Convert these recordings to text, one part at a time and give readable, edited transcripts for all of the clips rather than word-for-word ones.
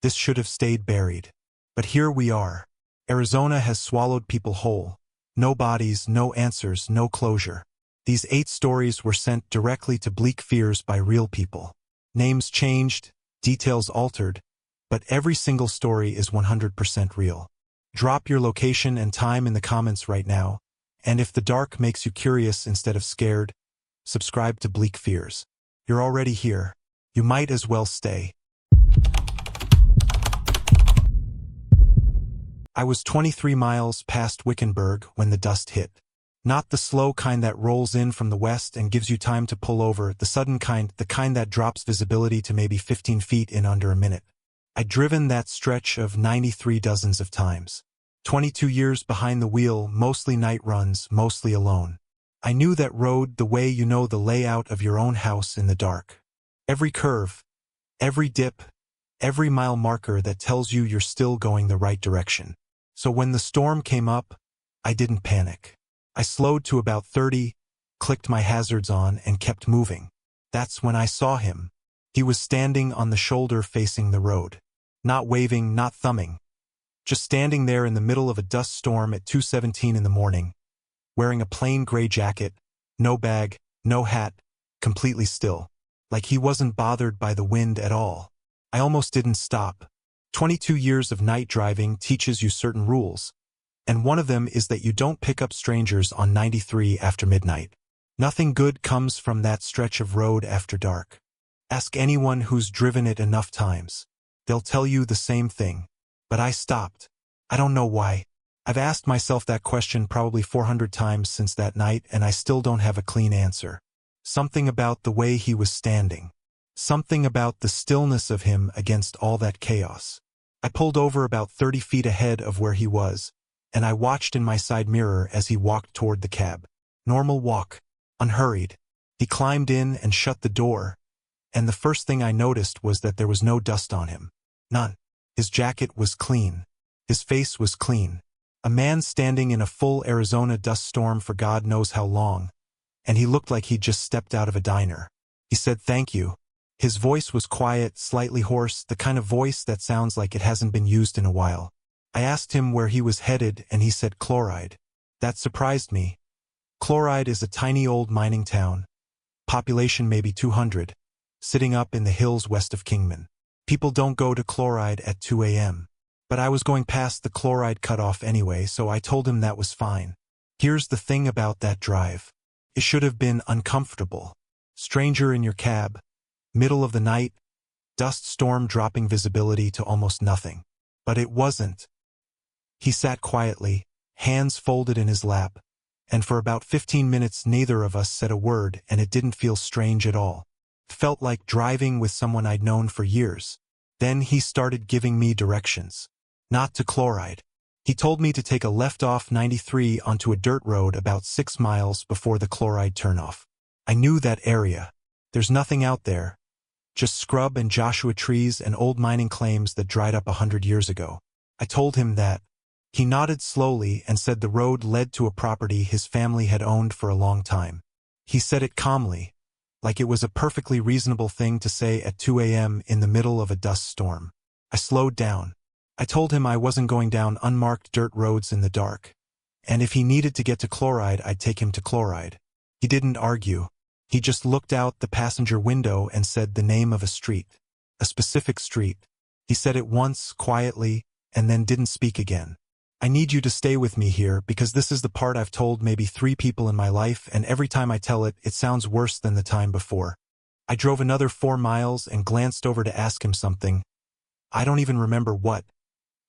This should have stayed buried. But here we are. Arizona has swallowed people whole. No bodies, no answers, no closure. These 8 stories were sent directly to Bleak Fears by real people. Names changed, details altered, but every single story is 100% real. Drop your location and time in the comments right now, and if the dark makes you curious instead of scared, subscribe to Bleak Fears. You're already here. You might as well stay. I was 23 miles past Wickenburg when the dust hit. Not the slow kind that rolls in from the west and gives you time to pull over, the sudden kind, the kind that drops visibility to maybe 15 feet in under a minute. I'd driven that stretch of 93 dozens of times. 22 years behind the wheel, mostly night runs, mostly alone. I knew that road the way you know the layout of your own house in the dark. Every curve, every dip, every mile marker that tells you you're still going the right direction. So when the storm came up, I didn't panic. I slowed to about 30, clicked my hazards on, and kept moving. That's when I saw him. He was standing on the shoulder facing the road. Not waving, not thumbing. Just standing there in the middle of a dust storm at 2:17 in the morning, wearing a plain gray jacket, no bag, no hat, completely still. Like he wasn't bothered by the wind at all. I almost didn't stop. 22 years of night driving teaches you certain rules, and one of them is that you don't pick up strangers on 93 after midnight. Nothing good comes from that stretch of road after dark. Ask anyone who's driven it enough times. They'll tell you the same thing. But I stopped. I don't know why. I've asked myself that question probably 400 times since that night, and I still don't have a clean answer. Something about the way he was standing. Something about the stillness of him against all that chaos. I pulled over about 30 feet ahead of where he was, and I watched in my side mirror as he walked toward the cab. Normal walk, unhurried. He climbed in and shut the door, and the first thing I noticed was that there was no dust on him. None. His jacket was clean. His face was clean. A man standing in a full Arizona dust storm for God knows how long, and he looked like he'd just stepped out of a diner. He said thank you. His voice was quiet, slightly hoarse, the kind of voice that sounds like it hasn't been used in a while. I asked him where he was headed, and he said Chloride. That surprised me. Chloride is a tiny old mining town, population maybe 200, sitting up in the hills west of Kingman. People don't go to Chloride at 2 a.m. But I was going past the Chloride cutoff anyway, so I told him that was fine. Here's the thing about that drive. It should have been uncomfortable. Stranger in your cab, middle of the night, dust storm dropping visibility to almost nothing. But it wasn't. He sat quietly, hands folded in his lap, and for about 15 minutes neither of us said a word, and it didn't feel strange at all. It felt like driving with someone I'd known for years. Then he started giving me directions. Not to Chloride. He told me to take a left off 93 onto a dirt road about 6 miles before the Chloride turnoff. I knew that area. There's nothing out there. Just scrub and Joshua trees and old mining claims that dried up 100 years ago. I told him that. He nodded slowly and said the road led to a property his family had owned for a long time. He said it calmly, like it was a perfectly reasonable thing to say at 2 a.m. in the middle of a dust storm. I slowed down. I told him I wasn't going down unmarked dirt roads in the dark, and if he needed to get to Chloride, I'd take him to Chloride. He didn't argue. He just looked out the passenger window and said the name of a street. A specific street. He said it once, quietly, and then didn't speak again. I need you to stay with me here because this is the part I've told maybe 3 people in my life, and every time I tell it, it sounds worse than the time before. I drove another 4 miles and glanced over to ask him something. I don't even remember what.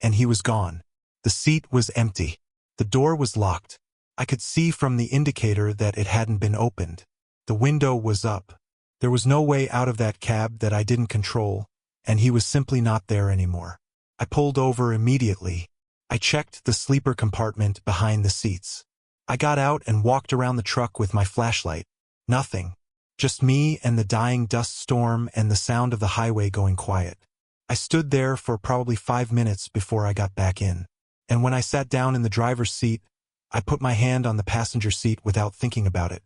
And he was gone. The seat was empty. The door was locked. I could see from the indicator that it hadn't been opened. The window was up. There was no way out of that cab that I didn't control, and he was simply not there anymore. I pulled over immediately. I checked the sleeper compartment behind the seats. I got out and walked around the truck with my flashlight. Nothing. Just me and the dying dust storm and the sound of the highway going quiet. I stood there for probably 5 minutes before I got back in. And when I sat down in the driver's seat, I put my hand on the passenger seat without thinking about it.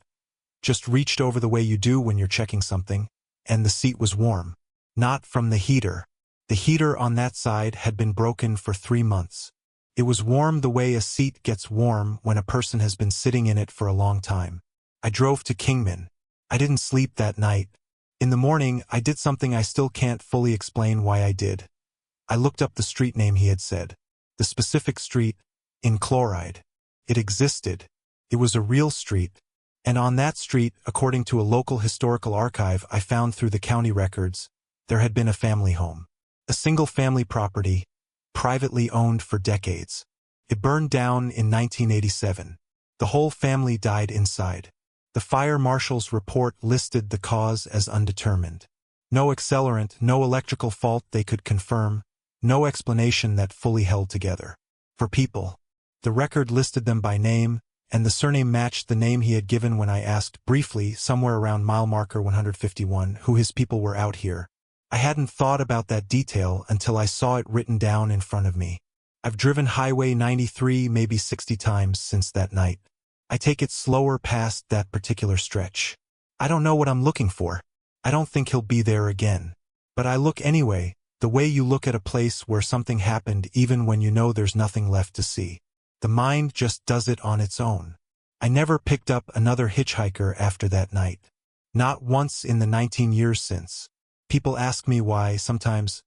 Just reached over the way you do when you're checking something, and the seat was warm. Not from the heater. The heater on that side had been broken for 3 months. It was warm the way a seat gets warm when a person has been sitting in it for a long time. I drove to Kingman. I didn't sleep that night. In the morning, I did something I still can't fully explain why I did. I looked up the street name he had said. The specific street, in Chloride. It existed. It was a real street. And on that street, according to a local historical archive I found through the county records, there had been a family home. A single-family property, privately owned for decades. It burned down in 1987. The whole family died inside. The fire marshal's report listed the cause as undetermined. No accelerant, no electrical fault they could confirm, no explanation that fully held together. For people, the record listed them by name, and the surname matched the name he had given when I asked briefly, somewhere around mile marker 151, who his people were out here. I hadn't thought about that detail until I saw it written down in front of me. I've driven Highway 93 maybe 60 times since that night. I take it slower past that particular stretch. I don't know what I'm looking for. I don't think he'll be there again. But I look anyway, the way you look at a place where something happened even when you know there's nothing left to see. The mind just does it on its own. I never picked up another hitchhiker after that night. Not once in the 19 years since. People ask me why sometimes.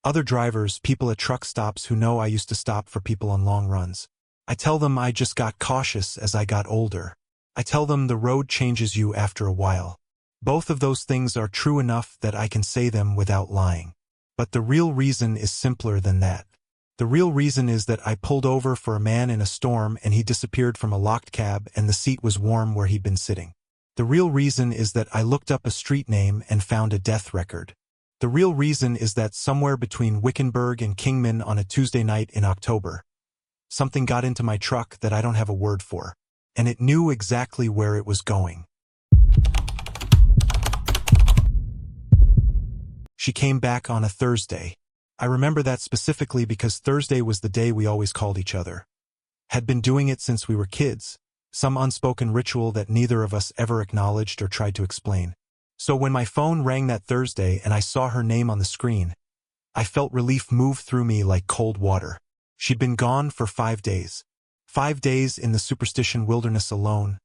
Other drivers, people at truck stops who know I used to stop for people on long runs. I tell them I just got cautious as I got older. I tell them the road changes you after a while. Both of those things are true enough that I can say them without lying. But the real reason is simpler than that. The real reason is that I pulled over for a man in a storm and he disappeared from a locked cab and the seat was warm where he'd been sitting. The real reason is that I looked up a street name and found a death record. The real reason is that somewhere between Wickenburg and Kingman on a Tuesday night in October, something got into my truck that I don't have a word for, and it knew exactly where it was going. She came back on a Thursday. I remember that specifically because Thursday was the day we always called each other. Had been doing it since we were kids, some unspoken ritual that neither of us ever acknowledged or tried to explain. So when my phone rang that Thursday and I saw her name on the screen, I felt relief move through me like cold water. She'd been gone for 5 days. 5 days in the Superstition Wilderness alone.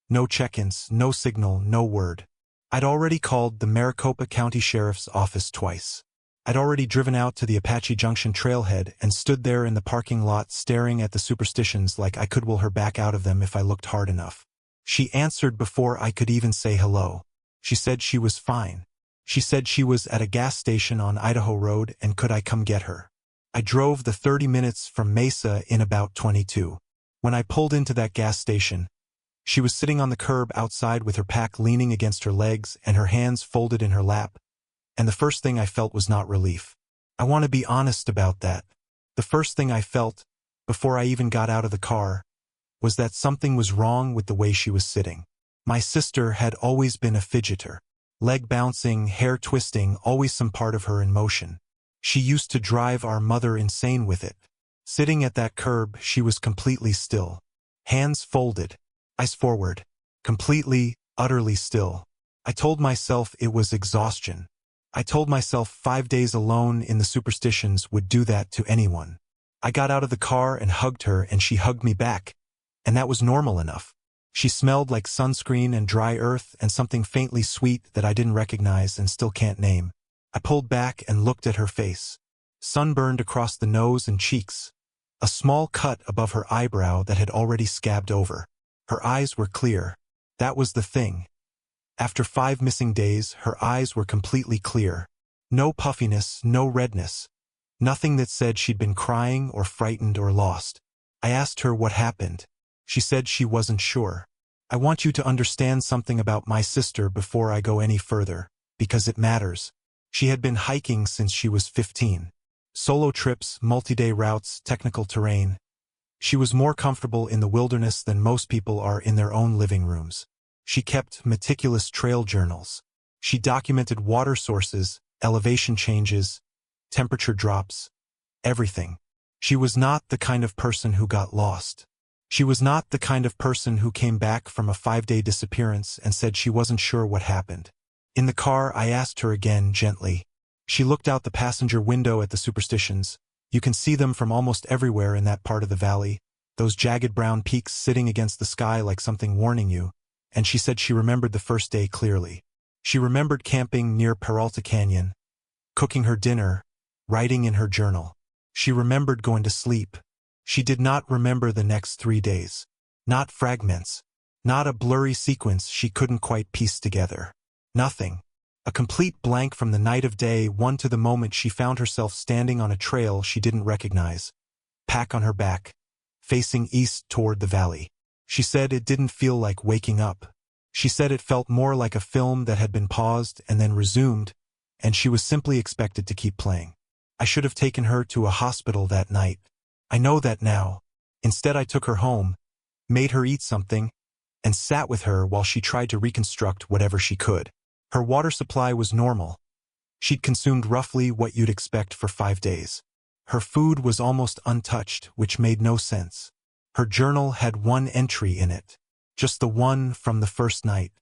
No check-ins, no signal, no word. I'd already called the Maricopa County Sheriff's Office twice. I'd already driven out to the Apache Junction trailhead and stood there in the parking lot staring at the Superstitions like I could will her back out of them if I looked hard enough. She answered before I could even say hello. She said she was fine. She said she was at a gas station on Idaho Road and could I come get her. I drove the 30 minutes from Mesa in about 22. When I pulled into that gas station, she was sitting on the curb outside with her pack leaning against her legs and her hands folded in her lap. And the first thing I felt was not relief. I want to be honest about that. The first thing I felt, before I even got out of the car, was that something was wrong with the way she was sitting. My sister had always been a fidgeter. Leg bouncing, hair twisting, always some part of her in motion. She used to drive our mother insane with it. Sitting at that curb, she was completely still. Hands folded, eyes forward, completely, utterly still. I told myself it was exhaustion. I told myself 5 days alone in the Superstitions would do that to anyone. I got out of the car and hugged her and she hugged me back. And that was normal enough. She smelled like sunscreen and dry earth and something faintly sweet that I didn't recognize and still can't name. I pulled back and looked at her face. Sunburned across the nose and cheeks. A small cut above her eyebrow that had already scabbed over. Her eyes were clear. That was the thing. After 5 missing days, her eyes were completely clear. No puffiness, no redness. Nothing that said she'd been crying or frightened or lost. I asked her what happened. She said she wasn't sure. I want you to understand something about my sister before I go any further, because it matters. She had been hiking since she was 15. Solo trips, multi-day routes, technical terrain. She was more comfortable in the wilderness than most people are in their own living rooms. She kept meticulous trail journals. She documented water sources, elevation changes, temperature drops, everything. She was not the kind of person who got lost. She was not the kind of person who came back from a 5-day disappearance and said she wasn't sure what happened. In the car, I asked her again gently, She looked out the passenger window at the Superstitions. You can see them from almost everywhere in that part of the valley, those jagged brown peaks sitting against the sky like something warning you, and she said she remembered the first day clearly. She remembered camping near Peralta Canyon, cooking her dinner, writing in her journal. She remembered going to sleep. She did not remember the next 3 days. Not fragments. Not a blurry sequence she couldn't quite piece together. Nothing. A complete blank from the night of day one to the moment she found herself standing on a trail she didn't recognize, pack on her back, facing east toward the valley. She said it didn't feel like waking up. She said it felt more like a film that had been paused and then resumed, and she was simply expected to keep playing. I should have taken her to a hospital that night. I know that now. Instead, I took her home, made her eat something, and sat with her while she tried to reconstruct whatever she could. Her water supply was normal. She'd consumed roughly what you'd expect for 5 days. Her food was almost untouched, which made no sense. Her journal had one entry in it, just the one from the first night.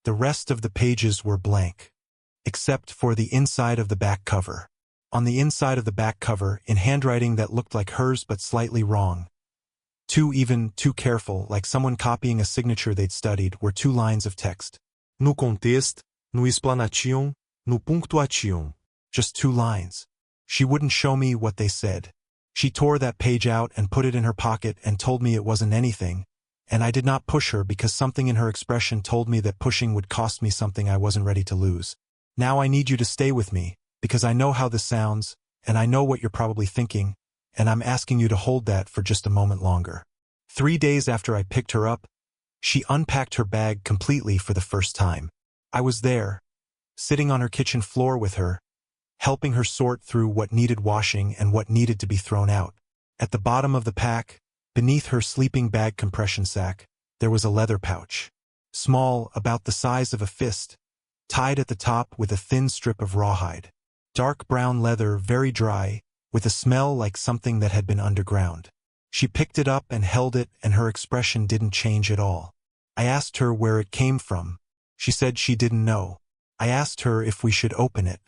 The rest of the pages were blank, except for the inside of the back cover. On the inside of the back cover, in handwriting that looked like hers but slightly wrong, too careful, like someone copying a signature they'd studied, were 2 lines of text. No contexto, no explanation, no punctuation. Just 2 lines. She wouldn't show me what they said. She tore that page out and put it in her pocket and told me it wasn't anything, and I did not push her because something in her expression told me that pushing would cost me something I wasn't ready to lose. Now I need you to stay with me, because I know how this sounds, and I know what you're probably thinking, and I'm asking you to hold that for just a moment longer. 3 days after I picked her up, she unpacked her bag completely for the first time. I was there, sitting on her kitchen floor with her, helping her sort through what needed washing and what needed to be thrown out. At the bottom of the pack, beneath her sleeping bag compression sack, there was a leather pouch. Small, about the size of a fist, tied at the top with a thin strip of rawhide. Dark brown leather, very dry, with a smell like something that had been underground. She picked it up and held it, and her expression didn't change at all. I asked her where it came from. She said she didn't know. I asked her if we should open it.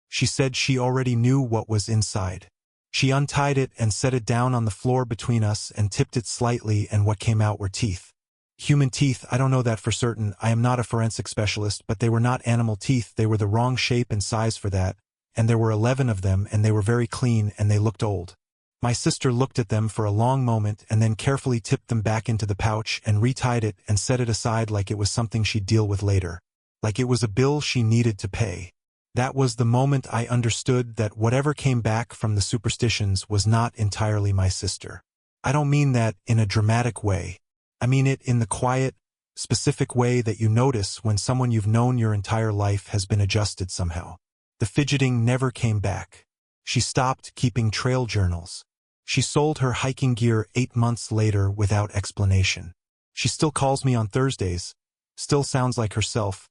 She said she already knew what was inside. She untied it and set it down on the floor between us and tipped it slightly, and what came out were teeth. Human teeth, I don't know that for certain. I am not a forensic specialist, but they were not animal teeth. They were the wrong shape and size for that, and there were 11 of them, and they were very clean, and they looked old. My sister looked at them for a long moment and then carefully tipped them back into the pouch and retied it and set it aside like it was something she'd deal with later. Like it was a bill she needed to pay. That was the moment I understood that whatever came back from the Superstitions was not entirely my sister. I don't mean that in a dramatic way. I mean it in the quiet, specific way that you notice when someone you've known your entire life has been adjusted somehow. The fidgeting never came back. She stopped keeping trail journals. She sold her hiking gear 8 months later without explanation. She still calls me on Thursdays, still sounds like herself,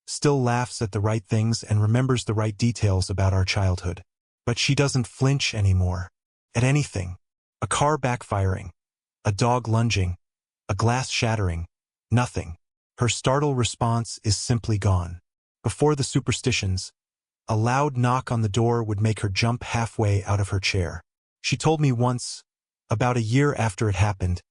still laughs at the right things and remembers the right details about our childhood. But she doesn't flinch anymore. At anything. A car backfiring. A dog lunging. A glass shattering. Nothing. Her startled response is simply gone. Before the Superstitions, a loud knock on the door would make her jump halfway out of her chair. She told me once, about a year after it happened,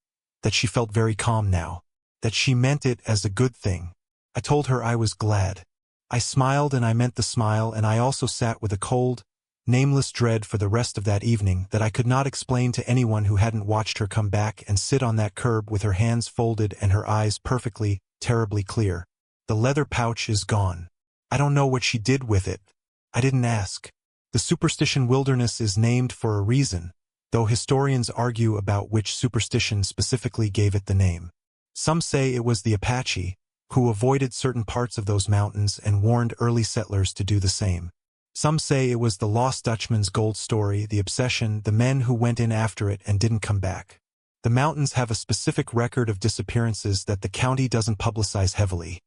that she felt very calm now, that she meant it as a good thing. I told her I was glad. I smiled, and I meant the smile, and I also sat with a cold, nameless dread for the rest of that evening that I could not explain to anyone who hadn't watched her come back and sit on that curb with her hands folded and her eyes perfectly, terribly clear. The leather pouch is gone. I don't know what she did with it. I didn't ask. The Superstition Wilderness is named for a reason, though historians argue about which superstition specifically gave it the name. Some say it was the Apache, who avoided certain parts of those mountains and warned early settlers to do the same. Some say it was the Lost Dutchman's gold story, the obsession, the men who went in after it and didn't come back. The mountains have a specific record of disappearances that the county doesn't publicize heavily.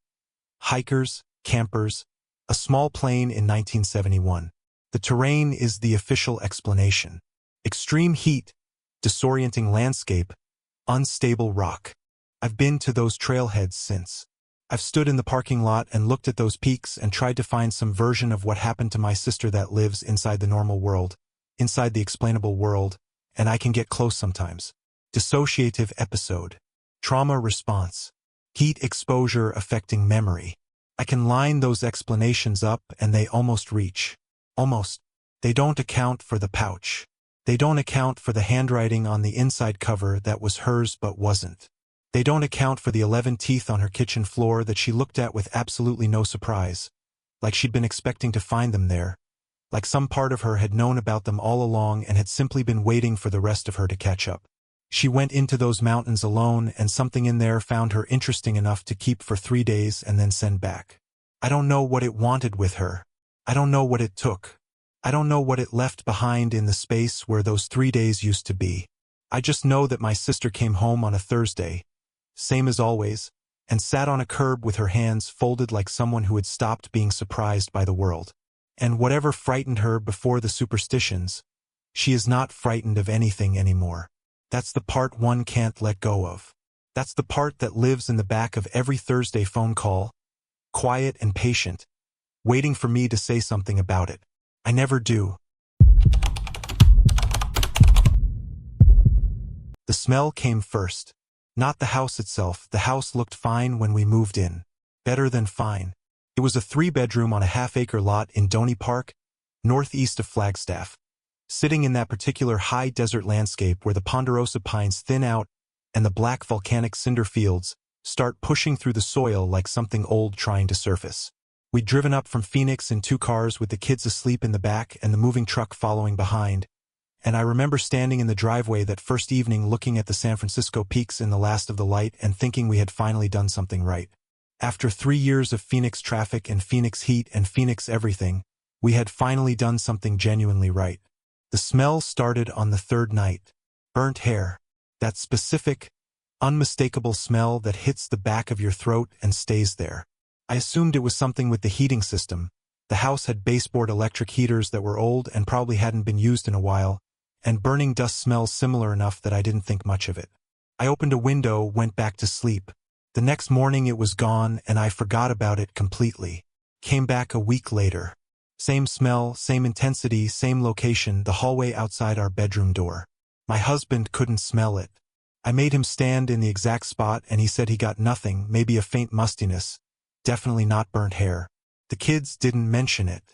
Hikers, campers, a small plane in 1971. The terrain is the official explanation. Extreme heat, disorienting landscape, unstable rock. I've been to those trailheads since. I've stood in the parking lot and looked at those peaks and tried to find some version of what happened to my sister that lives inside the normal world, inside the explainable world, and I can get close sometimes. Dissociative episode. Trauma response. Heat exposure affecting memory. I can line those explanations up and they almost reach. Almost. They don't account for the pouch. They don't account for the handwriting on the inside cover that was hers but wasn't. They don't account for the 11 teeth on her kitchen floor that she looked at with absolutely no surprise, like she'd been expecting to find them there, like some part of her had known about them all along and had simply been waiting for the rest of her to catch up. She went into those mountains alone and something in there found her interesting enough to keep for 3 days and then send back. I don't know what it wanted with her. I don't know what it took. I don't know what it left behind in the space where those 3 days used to be. I just know that my sister came home on a Thursday, same as always, and sat on a curb with her hands folded like someone who had stopped being surprised by the world. And whatever frightened her before the superstitions, she is not frightened of anything anymore. That's the part one can't let go of. That's the part that lives in the back of every Thursday phone call, quiet and patient, waiting for me to say something about it. I never do. The smell came first. Not the house itself. The house looked fine when we moved in. Better than fine. It was a 3-bedroom on a half-acre lot in Doney Park, northeast of Flagstaff, sitting in that particular high desert landscape where the ponderosa pines thin out and the black volcanic cinder fields start pushing through the soil like something old trying to surface. We'd driven up from Phoenix in 2 cars with the kids asleep in the back and the moving truck following behind, and I remember standing in the driveway that first evening looking at the San Francisco peaks in the last of the light and thinking we had finally done something right. After 3 years of Phoenix traffic and Phoenix heat and Phoenix everything, we had finally done something genuinely right. The smell started on the 3rd night. Burnt hair. That specific, unmistakable smell that hits the back of your throat and stays there. I assumed it was something with the heating system. The house had baseboard electric heaters that were old and probably hadn't been used in a while, and burning dust smells similar enough that I didn't think much of it. I opened a window, went back to sleep. The next morning it was gone and I forgot about it completely. Came back a week later. Same smell, same intensity, same location, the hallway outside our bedroom door. My husband couldn't smell it. I made him stand in the exact spot and he said he got nothing, maybe a faint mustiness. Definitely not burnt hair. The kids didn't mention it.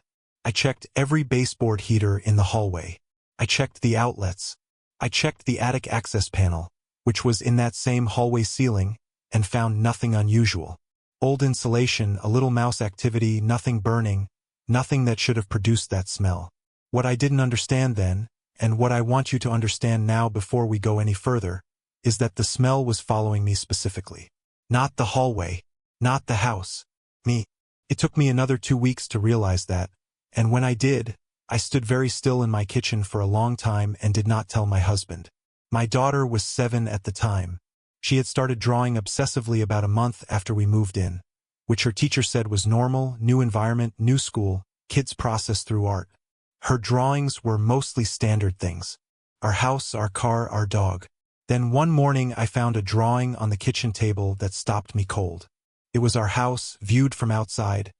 I checked every baseboard heater in the hallway. I checked the outlets. I checked the attic access panel, which was in that same hallway ceiling, and found nothing unusual. Old insulation, a little mouse activity, nothing burning, nothing that should have produced that smell. What I didn't understand then, and what I want you to understand now before we go any further, is that the smell was following me specifically. Not the hallway. Not the house. Me. It took me another 2 weeks to realize that, and when I did, I stood very still in my kitchen for a long time and did not tell my husband. My daughter was 7 at the time. She had started drawing obsessively about a month after we moved in, which her teacher said was normal, new environment, new school, kids process through art. Her drawings were mostly standard things. Our house, our car, our dog. Then one morning I found a drawing on the kitchen table that stopped me cold. It was our house, viewed from outside,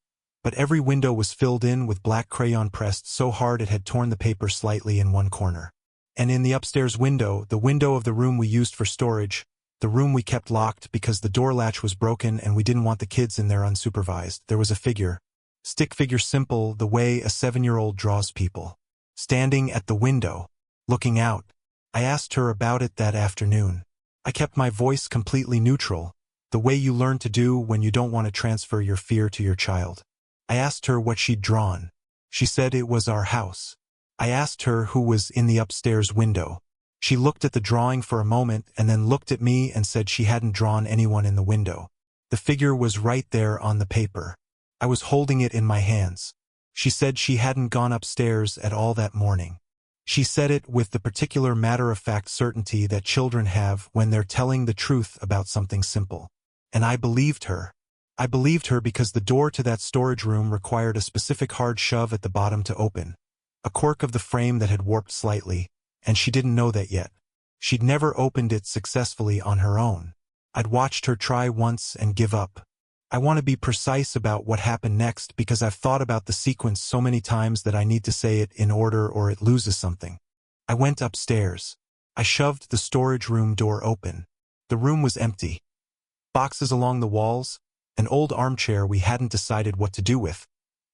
but every window was filled in with black crayon pressed so hard it had torn the paper slightly in one corner. And in the upstairs window, the window of the room we used for storage, the room we kept locked because the door latch was broken and we didn't want the kids in there unsupervised, there was a figure. Stick figure, simple, the way a 7-year-old draws people. Standing at the window, looking out. I asked her about it that afternoon. I kept my voice completely neutral, the way you learn to do when you don't want to transfer your fear to your child. I asked her what she'd drawn. She said it was our house. I asked her who was in the upstairs window. She looked at the drawing for a moment and then looked at me and said she hadn't drawn anyone in the window. The figure was right there on the paper. I was holding it in my hands. She said she hadn't gone upstairs at all that morning. She said it with the particular matter-of-fact certainty that children have when they're telling the truth about something simple. And I believed her. I believed her because the door to that storage room required a specific hard shove at the bottom to open, a quirk of the frame that had warped slightly, and she didn't know that yet. She'd never opened it successfully on her own. I'd watched her try once and give up. I want to be precise about what happened next because I've thought about the sequence so many times that I need to say it in order or it loses something. I went upstairs. I shoved the storage room door open. The room was empty. Boxes along the walls, an old armchair we hadn't decided what to do with,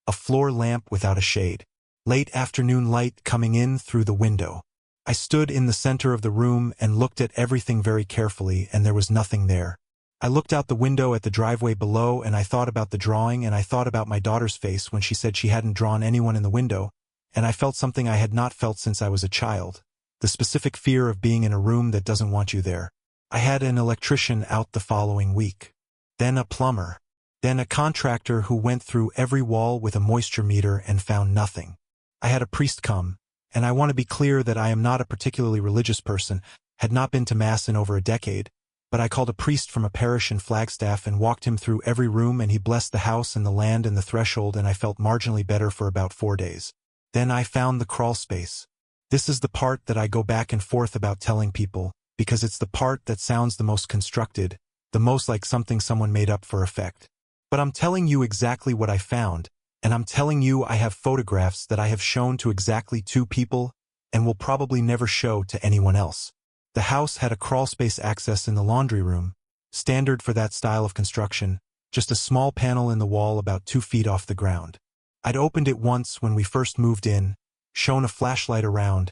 a floor lamp without a shade, late afternoon light coming in through the window. I stood in the center of the room and looked at everything very carefully, and there was nothing there. I looked out the window at the driveway below, and I thought about the drawing, and I thought about my daughter's face when she said she hadn't drawn anyone in the window, and I felt something I had not felt since I was a child, the specific fear of being in a room that doesn't want you there. I had an electrician out the following week. Then a plumber. Then a contractor who went through every wall with a moisture meter and found nothing. I had a priest come, and I want to be clear that I am not a particularly religious person, had not been to Mass in over a decade, but I called a priest from a parish in Flagstaff and walked him through every room, and he blessed the house and the land and the threshold, and I felt marginally better for about 4 days. Then I found the crawl space. This is the part that I go back and forth about telling people, because it's the part that sounds the most constructed, the most like something someone made up for effect. But I'm telling you exactly what I found, and I'm telling you I have photographs that I have shown to exactly 2 people and will probably never show to anyone else. The house had a crawlspace access in the laundry room, standard for that style of construction, just a small panel in the wall about 2 feet off the ground. I'd opened it once when we first moved in, shone a flashlight around,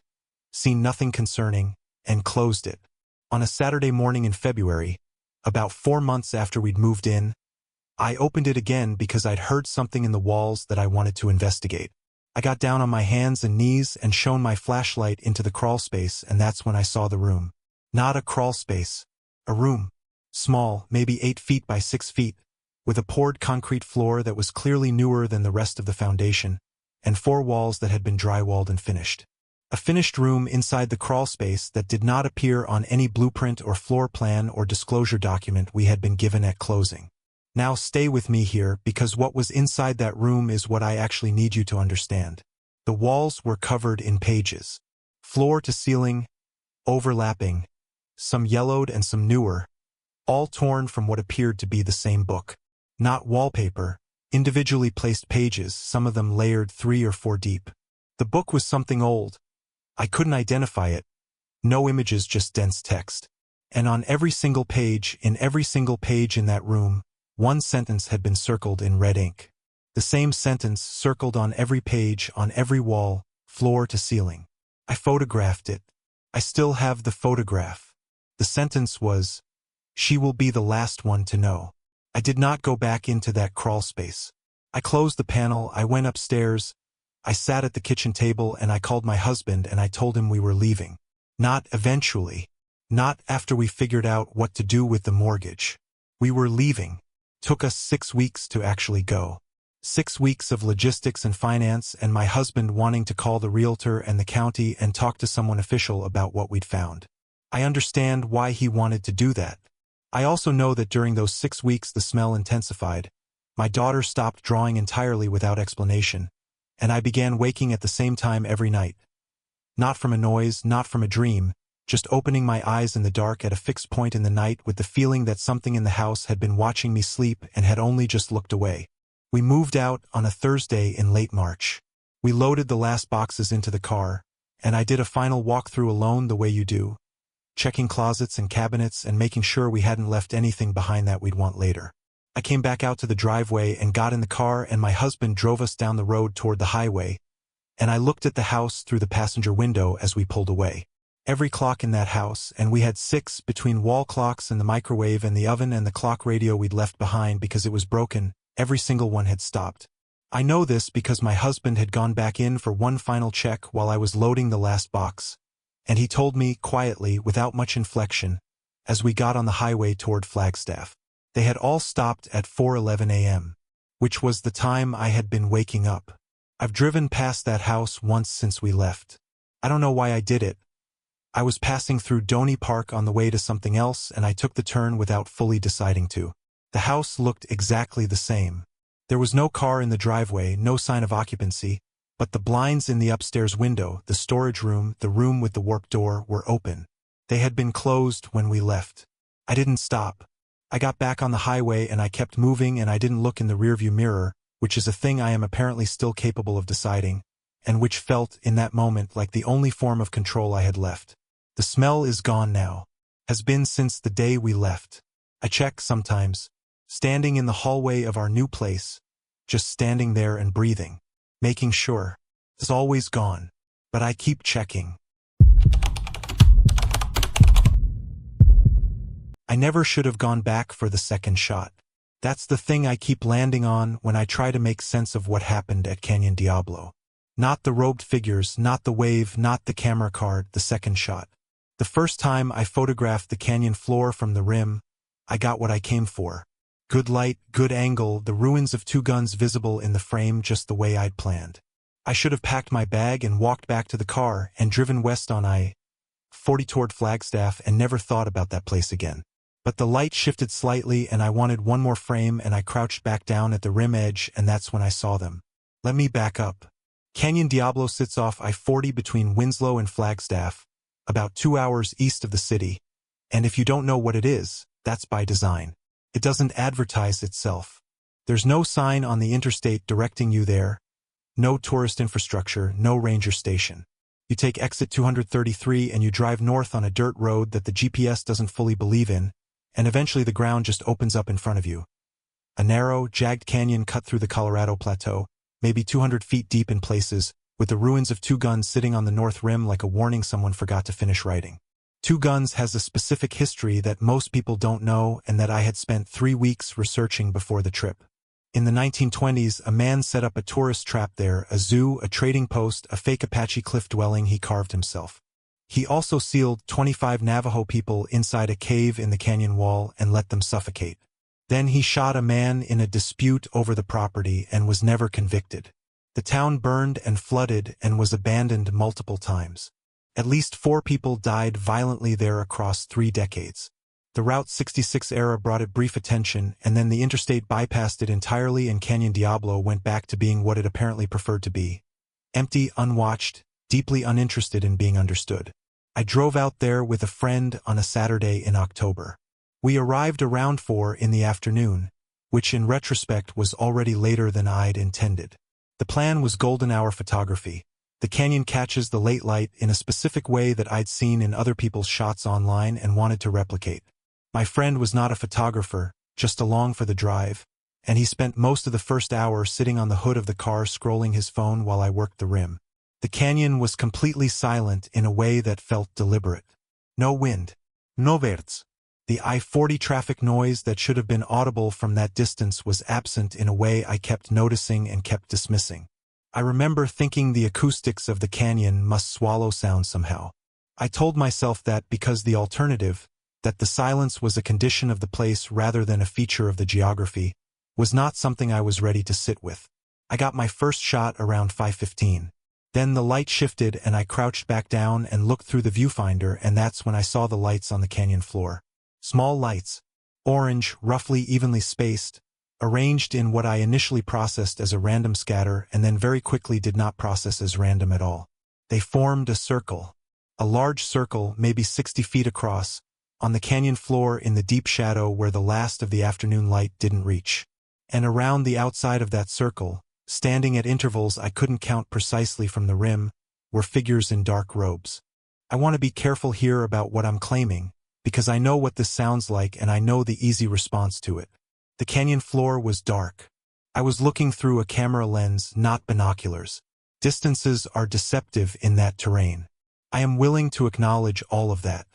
seen nothing concerning, and closed it. On a Saturday morning in February, about 4 months after we'd moved in, I opened it again because I'd heard something in the walls that I wanted to investigate. I got down on my hands and knees and shone my flashlight into the crawl space, and that's when I saw the room. Not a crawl space. A room. Small, maybe 8 feet by 6 feet, with a poured concrete floor that was clearly newer than the rest of the foundation, and 4 walls that had been drywalled and finished. A finished room inside the crawl space that did not appear on any blueprint or floor plan or disclosure document we had been given at closing. Now stay with me here, because what was inside that room is what I actually need you to understand. The walls were covered in pages. Floor to ceiling, overlapping, some yellowed and some newer, all torn from what appeared to be the same book. Not wallpaper, individually placed pages, some of them layered 3 or 4 deep. The book was something old. I couldn't identify it. No images, just dense text. And on every single page in that room, 1 sentence had been circled in red ink. The same sentence circled on every page, on every wall, floor to ceiling. I photographed it. I still have the photograph. The sentence was, "She will be the last one to know." I did not go back into that crawl space. I closed the panel, I went upstairs, I sat at the kitchen table, and I called my husband and I told him we were leaving. Not eventually. Not after we figured out what to do with the mortgage. We were leaving. Took us 6 weeks to actually go. 6 weeks of logistics and finance, and my husband wanting to call the realtor and the county and talk to someone official about what we'd found. I understand why he wanted to do that. I also know that during those 6 weeks the smell intensified. My daughter stopped drawing entirely without explanation, and I began waking at the same time every night. Not from a noise, not from a dream, just opening my eyes in the dark at a fixed point in the night with the feeling that something in the house had been watching me sleep and had only just looked away. We moved out on a Thursday in late March. We loaded the last boxes into the car, and I did a final walkthrough alone the way you do, checking closets and cabinets and making sure we hadn't left anything behind that we'd want later. I came back out to the driveway and got in the car, and my husband drove us down the road toward the highway, and I looked at the house through the passenger window as we pulled away. Every clock in that house, and we had 6 between wall clocks and the microwave and the oven and the clock radio we'd left behind because it was broken, every single one had stopped. I know this because my husband had gone back in for one final check while I was loading the last box, and he told me quietly, without much inflection, as we got on the highway toward Flagstaff. They had all stopped at 4:11 a.m., which was the time I had been waking up. I've driven past that house once since we left. I don't know why I did it. I was passing through Doney Park on the way to something else, and I took the turn without fully deciding to. The house looked exactly the same. There was no car in the driveway, no sign of occupancy, but the blinds in the upstairs window, the storage room, the room with the warped door, were open. They had been closed when we left. I didn't stop. I got back on the highway and I kept moving and I didn't look in the rearview mirror, which is a thing I am apparently still capable of deciding, and which felt, in that moment, like the only form of control I had left. The smell is gone now. Has been since the day we left. I check sometimes, standing in the hallway of our new place, just standing there and breathing, making sure. It's always gone. But I keep checking. I never should have gone back for the second shot. That's the thing I keep landing on when I try to make sense of what happened at Canyon Diablo. Not the robed figures, not the wave, not the camera card, the second shot. The first time I photographed the canyon floor from the rim, I got what I came for. Good light, good angle, the ruins of 2 guns visible in the frame just the way I'd planned. I should have packed my bag and walked back to the car and driven west on I-40 toward Flagstaff and never thought about that place again. But the light shifted slightly and I wanted one more frame and I crouched back down at the rim edge and that's when I saw them. Let me back up. Canyon Diablo sits off I-40 between Winslow and Flagstaff, about 2 hours east of the city, and if you don't know what it is, that's by design. It doesn't advertise itself. There's no sign on the interstate directing you there, no tourist infrastructure, no ranger station. You take exit 233 and you drive north on a dirt road that the GPS doesn't fully believe in, and eventually the ground just opens up in front of you. A narrow, jagged canyon cut through the Colorado Plateau, maybe 200 feet deep in places, with the ruins of 2 guns sitting on the north rim like a warning someone forgot to finish writing. 2 guns has a specific history that most people don't know and that I had spent 3 weeks researching before the trip. In the 1920s, a man set up a tourist trap there, a zoo, a trading post, a fake Apache cliff dwelling he carved himself. He also sealed 25 Navajo people inside a cave in the canyon wall and let them suffocate. Then he shot a man in a dispute over the property and was never convicted. The town burned and flooded and was abandoned multiple times. At least 4 people died violently there across 3 decades. The Route 66 era brought it brief attention, and then the interstate bypassed it entirely and Canyon Diablo went back to being what it apparently preferred to be. Empty, unwatched, deeply uninterested in being understood. I drove out there with a friend on a Saturday in October. We arrived around 4 in the afternoon, which in retrospect was already later than I'd intended. The plan was golden hour photography. The canyon catches the late light in a specific way that I'd seen in other people's shots online and wanted to replicate. My friend was not a photographer, just along for the drive, and he spent most of the first hour sitting on the hood of the car scrolling his phone while I worked the rim. The canyon was completely silent in a way that felt deliberate. No wind. No birds. The I-40 traffic noise that should have been audible from that distance was absent in a way I kept noticing and kept dismissing. I remember thinking the acoustics of the canyon must swallow sound somehow. I told myself that because the alternative, that the silence was a condition of the place rather than a feature of the geography, was not something I was ready to sit with. I got my first shot around 5:15. Then the light shifted and I crouched back down and looked through the viewfinder, and that's when I saw the lights on the canyon floor. Small lights, orange, roughly evenly spaced, arranged in what I initially processed as a random scatter and then very quickly did not process as random at all. They formed a circle. A large circle, maybe 60 feet across, on the canyon floor in the deep shadow where the last of the afternoon light didn't reach. And around the outside of that circle, standing at intervals I couldn't count precisely from the rim, were figures in dark robes. I want to be careful here about what I'm claiming, because I know what this sounds like and I know the easy response to it. The canyon floor was dark. I was looking through a camera lens, not binoculars. Distances are deceptive in that terrain. I am willing to acknowledge all of that.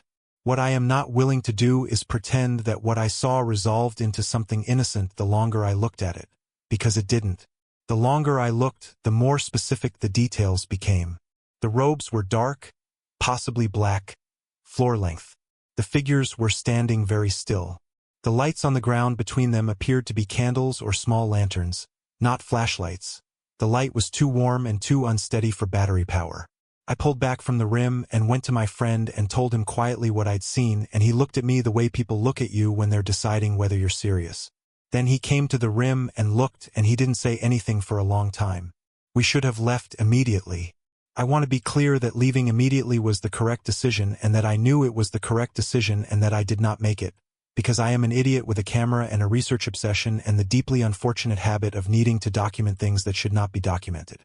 What I am not willing to do is pretend that what I saw resolved into something innocent the longer I looked at it, because it didn't. The longer I looked, the more specific the details became. The robes were dark, possibly black, floor length. The figures were standing very still. The lights on the ground between them appeared to be candles or small lanterns, not flashlights. The light was too warm and too unsteady for battery power. I pulled back from the rim and went to my friend and told him quietly what I'd seen, and he looked at me the way people look at you when they're deciding whether you're serious. Then he came to the rim and looked, and he didn't say anything for a long time. We should have left immediately. I want to be clear that leaving immediately was the correct decision and that I knew it was the correct decision and that I did not make it. because I am an idiot with a camera and a research obsession and the deeply unfortunate habit of needing to document things that should not be documented.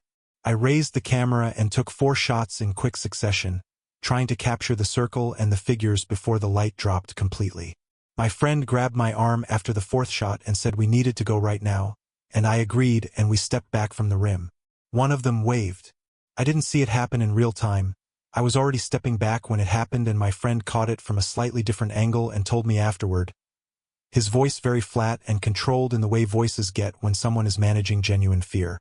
I raised the camera and took 4 shots in quick succession, trying to capture the circle and the figures before the light dropped completely. My friend grabbed my arm after the 4th shot and said we needed to go right now, and I agreed, and we stepped back from the rim. One of them waved. I didn't see it happen in real time. I was already stepping back when it happened, and my friend caught it from a slightly different angle and told me afterward. His voice very flat and controlled in the way voices get when someone is managing genuine fear.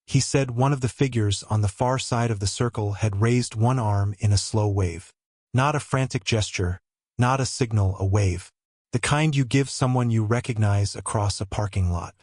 He said one of the figures on the far side of the circle had raised one arm in a slow wave. Not a frantic gesture, not a signal, a wave. The kind you give someone you recognize across a parking lot.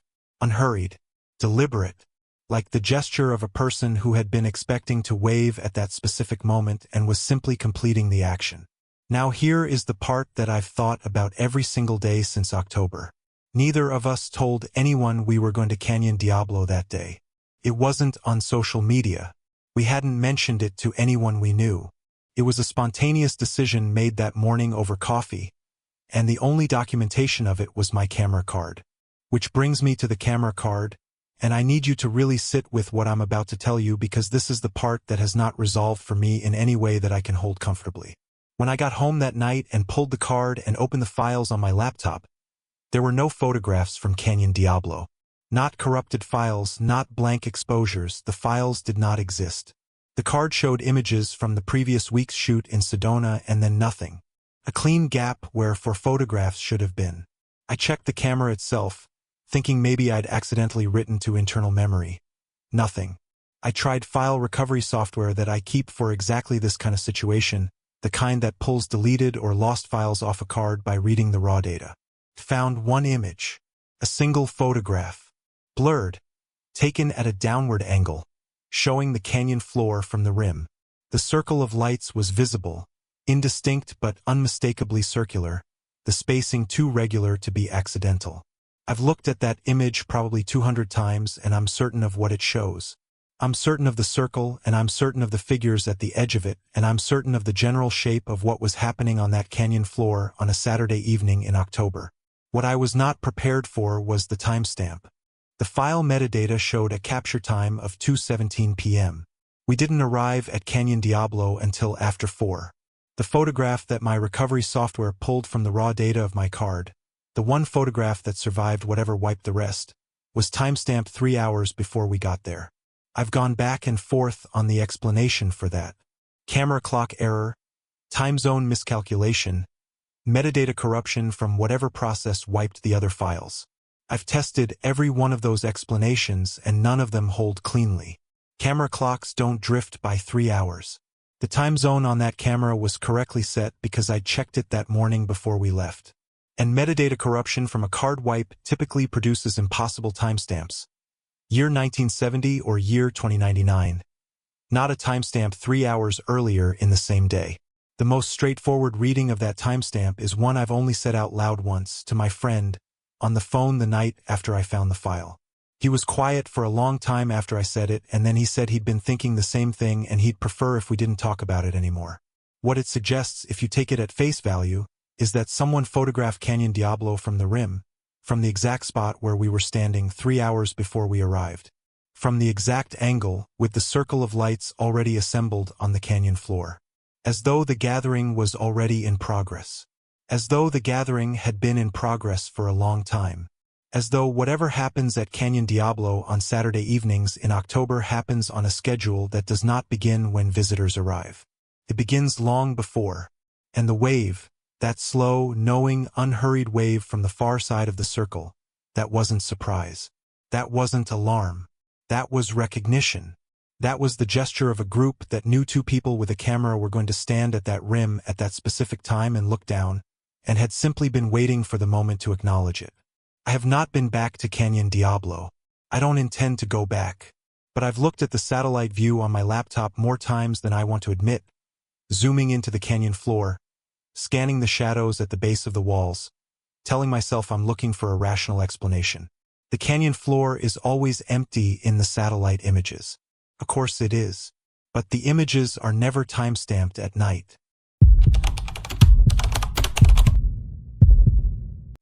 Unhurried, deliberate, like the gesture of a person who had been expecting to wave at that specific moment and was simply completing the action. Now here is the part that I've thought about every single day since October. Neither of us told anyone we were going to Canyon Diablo that day. It wasn't on social media. We hadn't mentioned it to anyone we knew. It was a spontaneous decision made that morning over coffee, and the only documentation of it was my camera card. Which brings me to the camera card, and I need you to really sit with what I'm about to tell you, because this is the part that has not resolved for me in any way that I can hold comfortably. When I got home that night and pulled the card and opened the files on my laptop, there were no photographs from Canyon Diablo. Not corrupted files, not blank exposures. The files did not exist. The card showed images from the previous week's shoot in Sedona and then nothing. A clean gap where 4 photographs should have been. I checked the camera itself, thinking maybe I'd accidentally written to internal memory. Nothing. I tried file recovery software that I keep for exactly this kind of situation, the kind that pulls deleted or lost files off a card by reading the raw data. Found one image. A single photograph. Blurred. Taken at a downward angle, showing the canyon floor from the rim. The circle of lights was visible, indistinct but unmistakably circular, the spacing too regular to be accidental. I've looked at that image probably 200 times, and I'm certain of what it shows. I'm certain of the circle, and I'm certain of the figures at the edge of it, and I'm certain of the general shape of what was happening on that canyon floor on a Saturday evening in October. What I was not prepared for was the timestamp. The file metadata showed a capture time of 2:17 p.m. We didn't arrive at Canyon Diablo until after 4. The photograph that my recovery software pulled from the raw data of my card, the one photograph that survived whatever wiped the rest, was timestamped 3 hours before we got there. I've gone back and forth on the explanation for that. Camera clock error, time zone miscalculation, metadata corruption from whatever process wiped the other files. I've tested every one of those explanations and none of them hold cleanly. Camera clocks don't drift by 3 hours. The time zone on that camera was correctly set because I checked it that morning before we left. And metadata corruption from a card wipe typically produces impossible timestamps. Year 1970 or year 2099. Not a timestamp 3 hours earlier in the same day. The most straightforward reading of that timestamp is one I've only said out loud once to my friend on the phone the night after I found the file. He was quiet for a long time after I said it, and then he said he'd been thinking the same thing and he'd prefer if we didn't talk about it anymore. What it suggests, if you take it at face value, is that someone photographed Canyon Diablo from the rim, from the exact spot where we were standing 3 hours before we arrived. From the exact angle, with the circle of lights already assembled on the canyon floor. As though the gathering was already in progress. As though the gathering had been in progress for a long time. As though whatever happens at Canyon Diablo on Saturday evenings in October happens on a schedule that does not begin when visitors arrive. It begins long before. And the wave, that slow, knowing, unhurried wave from the far side of the circle, that wasn't surprise. That wasn't alarm. That was recognition. That was the gesture of a group that knew 2 people with a camera were going to stand at that rim at that specific time and look down, and had simply been waiting for the moment to acknowledge it. I have not been back to Canyon Diablo. I don't intend to go back. But I've looked at the satellite view on my laptop more times than I want to admit, zooming into the canyon floor, scanning the shadows at the base of the walls, telling myself I'm looking for a rational explanation. The canyon floor is always empty in the satellite images. Of course it is. But the images are never timestamped at night.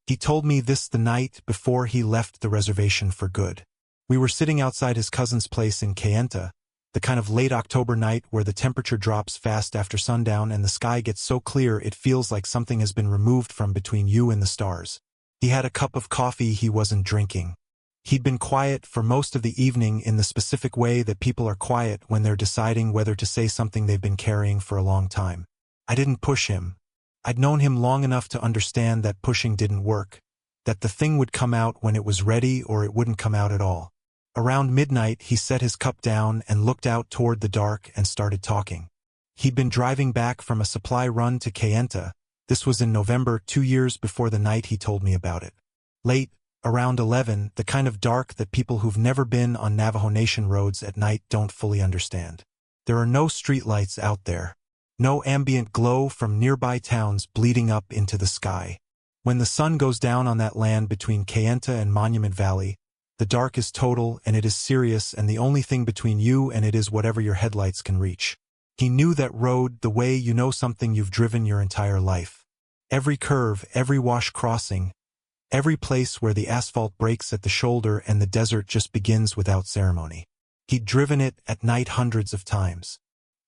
He told me this the night before he left the reservation for good. We were sitting outside his cousin's place in Kayenta, the kind of late October night where the temperature drops fast after sundown and the sky gets so clear it feels like something has been removed from between you and the stars. He had a cup of coffee he wasn't drinking. He'd been quiet for most of the evening in the specific way that people are quiet when they're deciding whether to say something they've been carrying for a long time. I didn't push him. I'd known him long enough to understand that pushing didn't work, that the thing would come out when it was ready or it wouldn't come out at all. Around midnight, he set his cup down and looked out toward the dark and started talking. He'd been driving back from a supply run to Kayenta. This was in November, 2 years before the night he told me about it. Late, around 11, the kind of dark that people who've never been on Navajo Nation roads at night don't fully understand. There are no streetlights out there. No ambient glow from nearby towns bleeding up into the sky. When the sun goes down on that land between Kayenta and Monument Valley, the dark is total and it is serious, and the only thing between you and it is whatever your headlights can reach. He knew that road the way you know something you've driven your entire life. Every curve, every wash crossing, every place where the asphalt breaks at the shoulder and the desert just begins without ceremony. He'd driven it at night hundreds of times.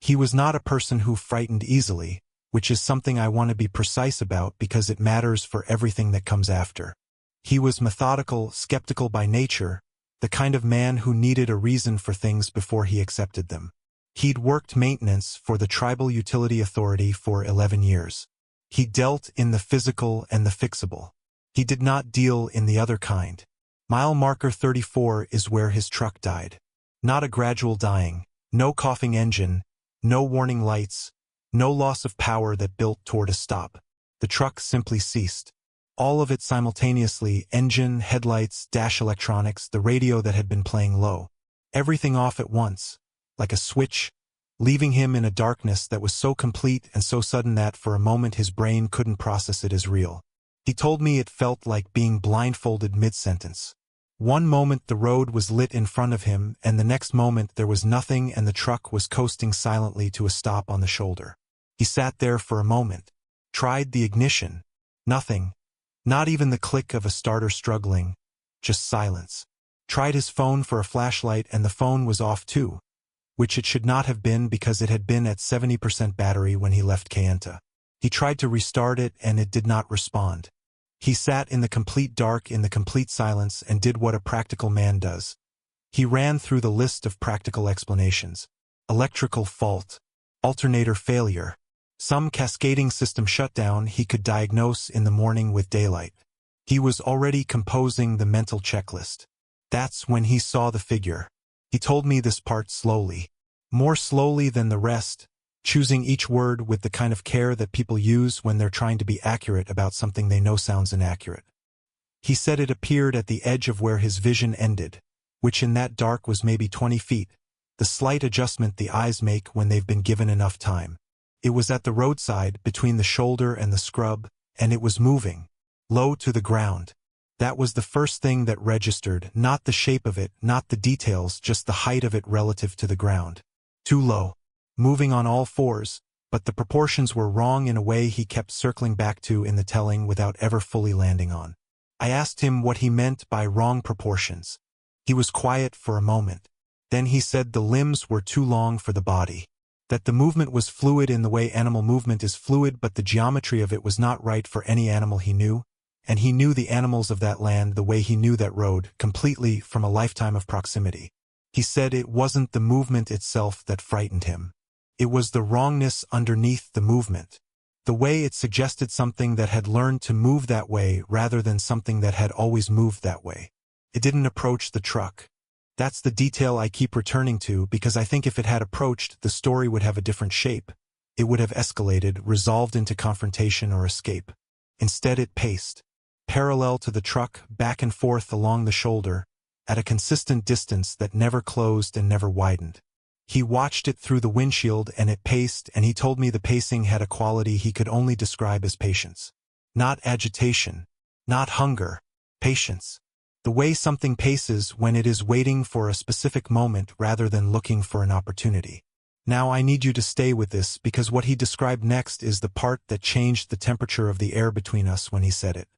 He was not a person who frightened easily, which is something I want to be precise about because it matters for everything that comes after. He was methodical, skeptical by nature, the kind of man who needed a reason for things before he accepted them. He'd worked maintenance for the Tribal Utility Authority for 11 years. He dealt in the physical and the fixable. He did not deal in the other kind. Mile marker 34 is where his truck died. Not a gradual dying, no coughing engine, no warning lights, no loss of power that built toward a stop. The truck simply ceased. All of it simultaneously: engine, headlights, dash electronics, the radio that had been playing low. Everything off at once, like a switch, leaving him in a darkness that was so complete and so sudden that for a moment his brain couldn't process it as real. He told me it felt like being blindfolded mid-sentence. One moment the road was lit in front of him, and the next moment there was nothing and the truck was coasting silently to a stop on the shoulder. He sat there for a moment, tried the ignition. Nothing. Not even the click of a starter struggling, just silence. Tried his phone for a flashlight and the phone was off too, which it should not have been because it had been at 70% battery when he left Kayenta. He tried to restart it and it did not respond. He sat in the complete dark, in the complete silence, and did what a practical man does. He ran through the list of practical explanations. Electrical fault. Alternator failure. Some cascading system shutdown he could diagnose in the morning with daylight. He was already composing the mental checklist. That's when he saw the figure. He told me this part slowly. More slowly than the rest, choosing each word with the kind of care that people use when they're trying to be accurate about something they know sounds inaccurate. He said it appeared at the edge of where his vision ended, which in that dark was maybe 20 feet, the slight adjustment the eyes make when they've been given enough time. It was at the roadside, between the shoulder and the scrub, and it was moving, low to the ground. That was the first thing that registered, not the shape of it, not the details, just the height of it relative to the ground. Too low. Moving on all fours, but the proportions were wrong in a way he kept circling back to in the telling without ever fully landing on. I asked him what he meant by wrong proportions. He was quiet for a moment. Then he said the limbs were too long for the body. That the movement was fluid in the way animal movement is fluid, but the geometry of it was not right for any animal he knew, and he knew the animals of that land the way he knew that road, completely from a lifetime of proximity. He said it wasn't the movement itself that frightened him. It was the wrongness underneath the movement. The way it suggested something that had learned to move that way rather than something that had always moved that way. It didn't approach the truck. That's the detail I keep returning to because I think if it had approached, the story would have a different shape. It would have escalated, resolved into confrontation or escape. Instead it paced, parallel to the truck, back and forth along the shoulder, at a consistent distance that never closed and never widened. He watched it through the windshield and it paced, and he told me the pacing had a quality he could only describe as patience. Not agitation, not hunger, patience. The way something paces when it is waiting for a specific moment rather than looking for an opportunity. Now I need you to stay with this because what he described next is the part that changed the temperature of the air between us when he said it.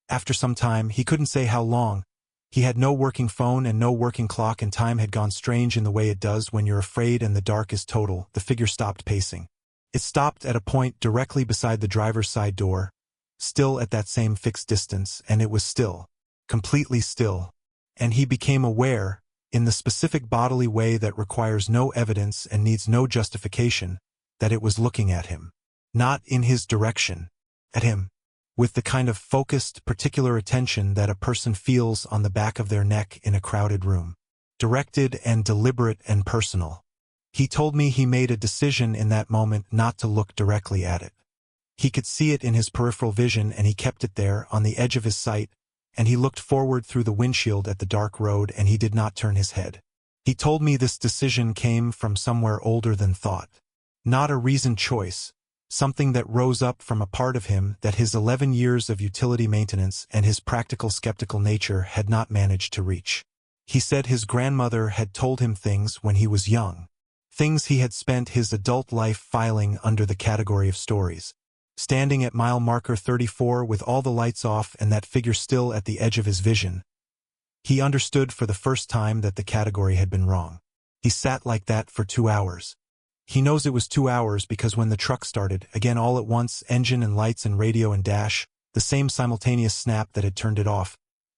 After some time, he couldn't say how long. He had no working phone and no working clock, and time had gone strange in the way it does when you're afraid and the dark is total. The figure stopped pacing. It stopped at a point directly beside the driver's side door, still at that same fixed distance, and it was still, completely still. And he became aware, in the specific bodily way that requires no evidence and needs no justification, that it was looking at him. Not in his direction. At him. With the kind of focused, particular attention that a person feels on the back of their neck in a crowded room. Directed and deliberate and personal. He told me he made a decision in that moment not to look directly at it. He could see it in his peripheral vision, and he kept it there, on the edge of his sight, and he looked forward through the windshield at the dark road, and he did not turn his head. He told me this decision came from somewhere older than thought. Not a reasoned choice. Something that rose up from a part of him that his 11 years of utility maintenance and his practical skeptical nature had not managed to reach. He said his grandmother had told him things when he was young. Things he had spent his adult life filing under the category of stories. Standing at mile marker 34 with all the lights off and that figure still at the edge of his vision, he understood for the first time that the category had been wrong. He sat like that for 2 hours. He knows it was 2 hours because when the truck started, again all at once, engine and lights and radio and dash, the same simultaneous snap that had turned it off.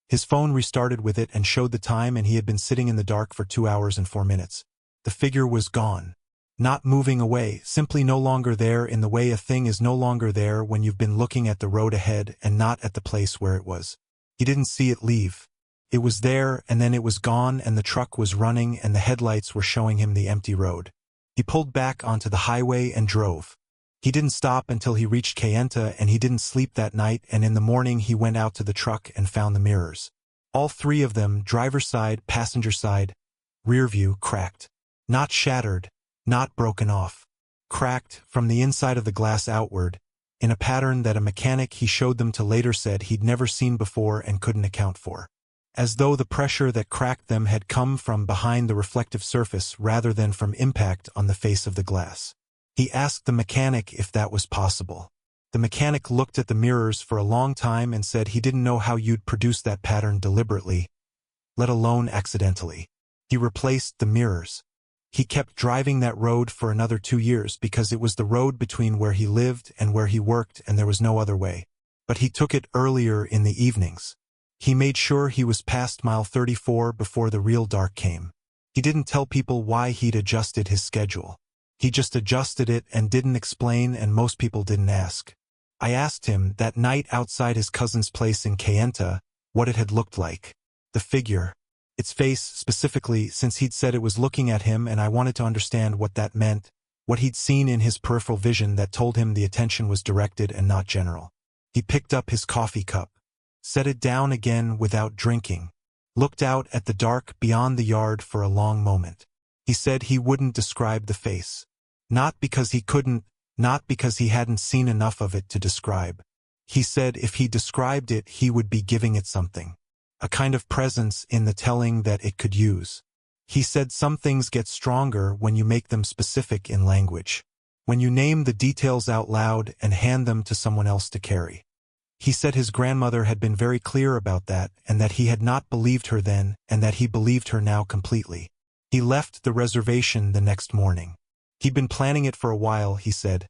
His phone restarted with it and showed the time, and he had been sitting in the dark for 2 hours and 4 minutes. The figure was gone. Not moving away, simply no longer there, in the way a thing is no longer there when you've been looking at the road ahead and not at the place where it was. He didn't see it leave. It was there, and then it was gone, and the truck was running, and the headlights were showing him the empty road. He pulled back onto the highway and drove. He didn't stop until he reached Kayenta, and he didn't sleep that night, and in the morning he went out to the truck and found the mirrors. All three of them, driver's side, passenger side, rear view, cracked. Not shattered, not broken off. Cracked, from the inside of the glass outward, in a pattern that a mechanic he showed them to later said he'd never seen before and couldn't account for. As though the pressure that cracked them had come from behind the reflective surface rather than from impact on the face of the glass. He asked the mechanic if that was possible. The mechanic looked at the mirrors for a long time and said he didn't know how you'd produce that pattern deliberately, let alone accidentally. He replaced the mirrors. He kept driving that road for another 2 years because it was the road between where he lived and where he worked, and there was no other way. But he took it earlier in the evenings. He made sure he was past mile 34 before the real dark came. He didn't tell people why he'd adjusted his schedule. He just adjusted it and didn't explain, and most people didn't ask. I asked him that night outside his cousin's place in Kayenta what it had looked like. The figure. Its face, specifically, since he'd said it was looking at him, and I wanted to understand what that meant, what he'd seen in his peripheral vision that told him the attention was directed and not general. He picked up his coffee cup, set it down again without drinking, looked out at the dark beyond the yard for a long moment. He said he wouldn't describe the face. Not because he couldn't, not because he hadn't seen enough of it to describe. He said if he described it, he would be giving it something. A kind of presence in the telling that it could use. He said some things get stronger when you make them specific in language. When you name the details out loud and hand them to someone else to carry. He said his grandmother had been very clear about that, and that he had not believed her then, and that he believed her now completely. He left the reservation the next morning. He'd been planning it for a while, he said.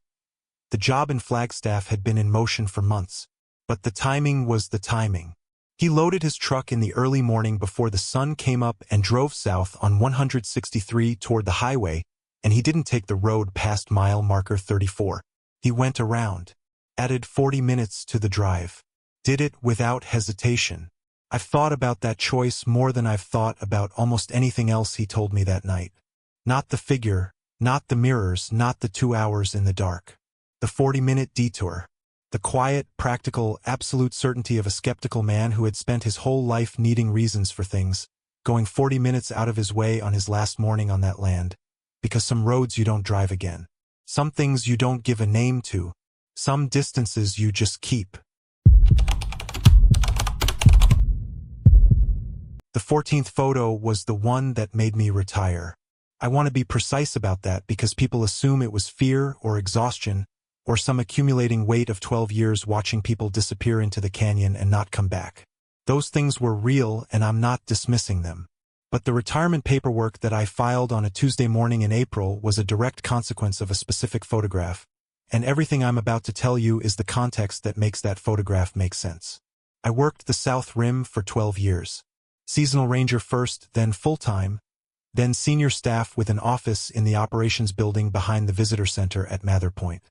The job in Flagstaff had been in motion for months, but the timing was the timing. He loaded his truck in the early morning before the sun came up and drove south on 163 toward the highway, and he didn't take the road past mile marker 34. He went around. Added 40 minutes to the drive. Did it without hesitation. I've thought about that choice more than I've thought about almost anything else, he told me that night. Not the figure, not the mirrors, not the 2 hours in the dark. The 40-minute detour. The quiet, practical, absolute certainty of a skeptical man who had spent his whole life needing reasons for things, going 40 minutes out of his way on his last morning on that land. Because some roads you don't drive again. Some things you don't give a name to. Some distances you just keep. The 14th photo was the one that made me retire. I want to be precise about that because people assume it was fear or exhaustion or some accumulating weight of 12 years watching people disappear into the canyon and not come back. Those things were real, and I'm not dismissing them. But the retirement paperwork that I filed on a Tuesday morning in April was a direct consequence of a specific photograph, and everything I'm about to tell you is the context that makes that photograph make sense. I worked the South Rim for 12 years. Seasonal ranger first, then full-time, then senior staff with an office in the operations building behind the visitor center at Mather Point.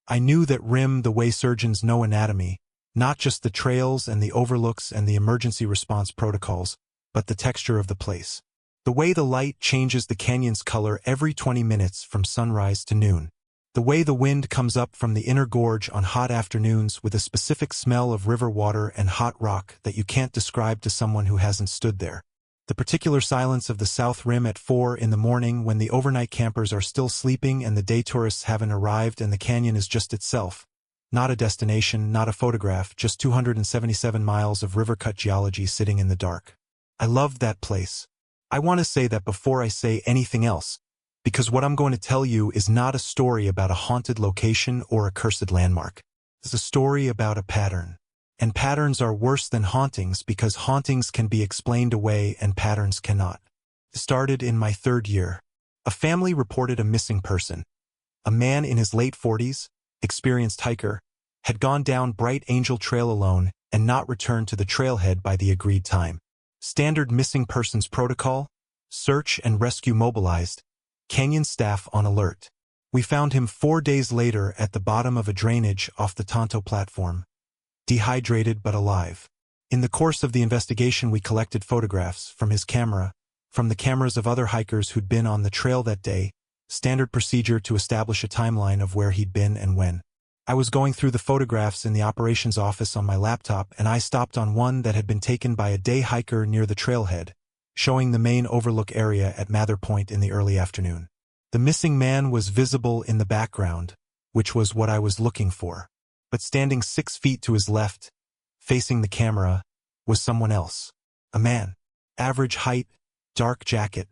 I knew that rim the way surgeons know anatomy, not just the trails and the overlooks and the emergency response protocols, but the texture of the place. The way the light changes the canyon's color every 20 minutes from sunrise to noon. The way the wind comes up from the inner gorge on hot afternoons with a specific smell of river water and hot rock that you can't describe to someone who hasn't stood there. The particular silence of the South Rim at 4 in the morning when the overnight campers are still sleeping and the day tourists haven't arrived and the canyon is just itself. Not a destination, not a photograph, just 277 miles of river-cut geology sitting in the dark. I loved that place. I want to say that before I say anything else, because what I'm going to tell you is not a story about a haunted location or a cursed landmark. It's a story about a pattern. And patterns are worse than hauntings because hauntings can be explained away and patterns cannot. It started in my 3rd year. A family reported a missing person. A man in his late 40s, experienced hiker, had gone down Bright Angel Trail alone and not returned to the trailhead by the agreed time. Standard missing persons protocol, search and rescue mobilized, canyon staff on alert. We found him 4 days later at the bottom of a drainage off the Tonto platform. Dehydrated but alive. In the course of the investigation we collected photographs from his camera, from the cameras of other hikers who'd been on the trail that day, standard procedure to establish a timeline of where he'd been and when. I was going through the photographs in the operations office on my laptop and I stopped on one that had been taken by a day hiker near the trailhead, showing the main overlook area at Mather Point in the early afternoon. The missing man was visible in the background, which was what I was looking for. But standing 6 feet to his left, facing the camera, was someone else. A man. Average height, dark jacket,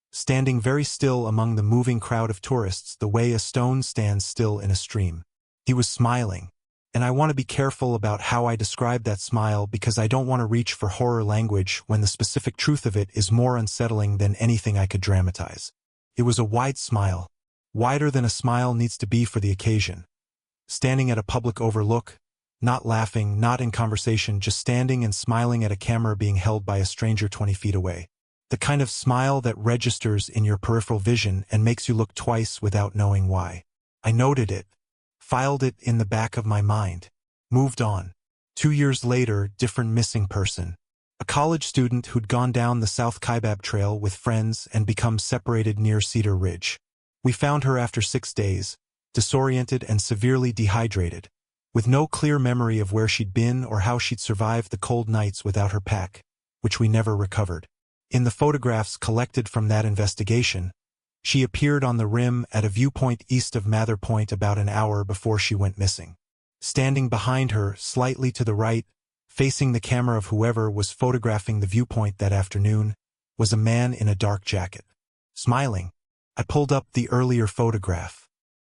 standing very still among the moving crowd of tourists the way a stone stands still in a stream. He was smiling, and I want to be careful about how I describe that smile because I don't want to reach for horror language when the specific truth of it is more unsettling than anything I could dramatize. It was a wide smile, wider than a smile needs to be for the occasion. Standing at a public overlook, not laughing, not in conversation, just standing and smiling at a camera being held by a stranger 20 feet away. The kind of smile that registers in your peripheral vision and makes you look twice without knowing why. I noted it, filed it in the back of my mind, moved on. 2 years later, different missing person. A college student who'd gone down the South Kaibab Trail with friends and become separated near Cedar Ridge. We found her after 6 days, disoriented and severely dehydrated, with no clear memory of where she'd been or how she'd survived the cold nights without her pack, which we never recovered. In the photographs collected from that investigation, she appeared on the rim at a viewpoint east of Mather Point about an hour before she went missing. Standing behind her, slightly to the right, facing the camera of whoever was photographing the viewpoint that afternoon, was a man in a dark jacket. Smiling, I pulled up the earlier photograph.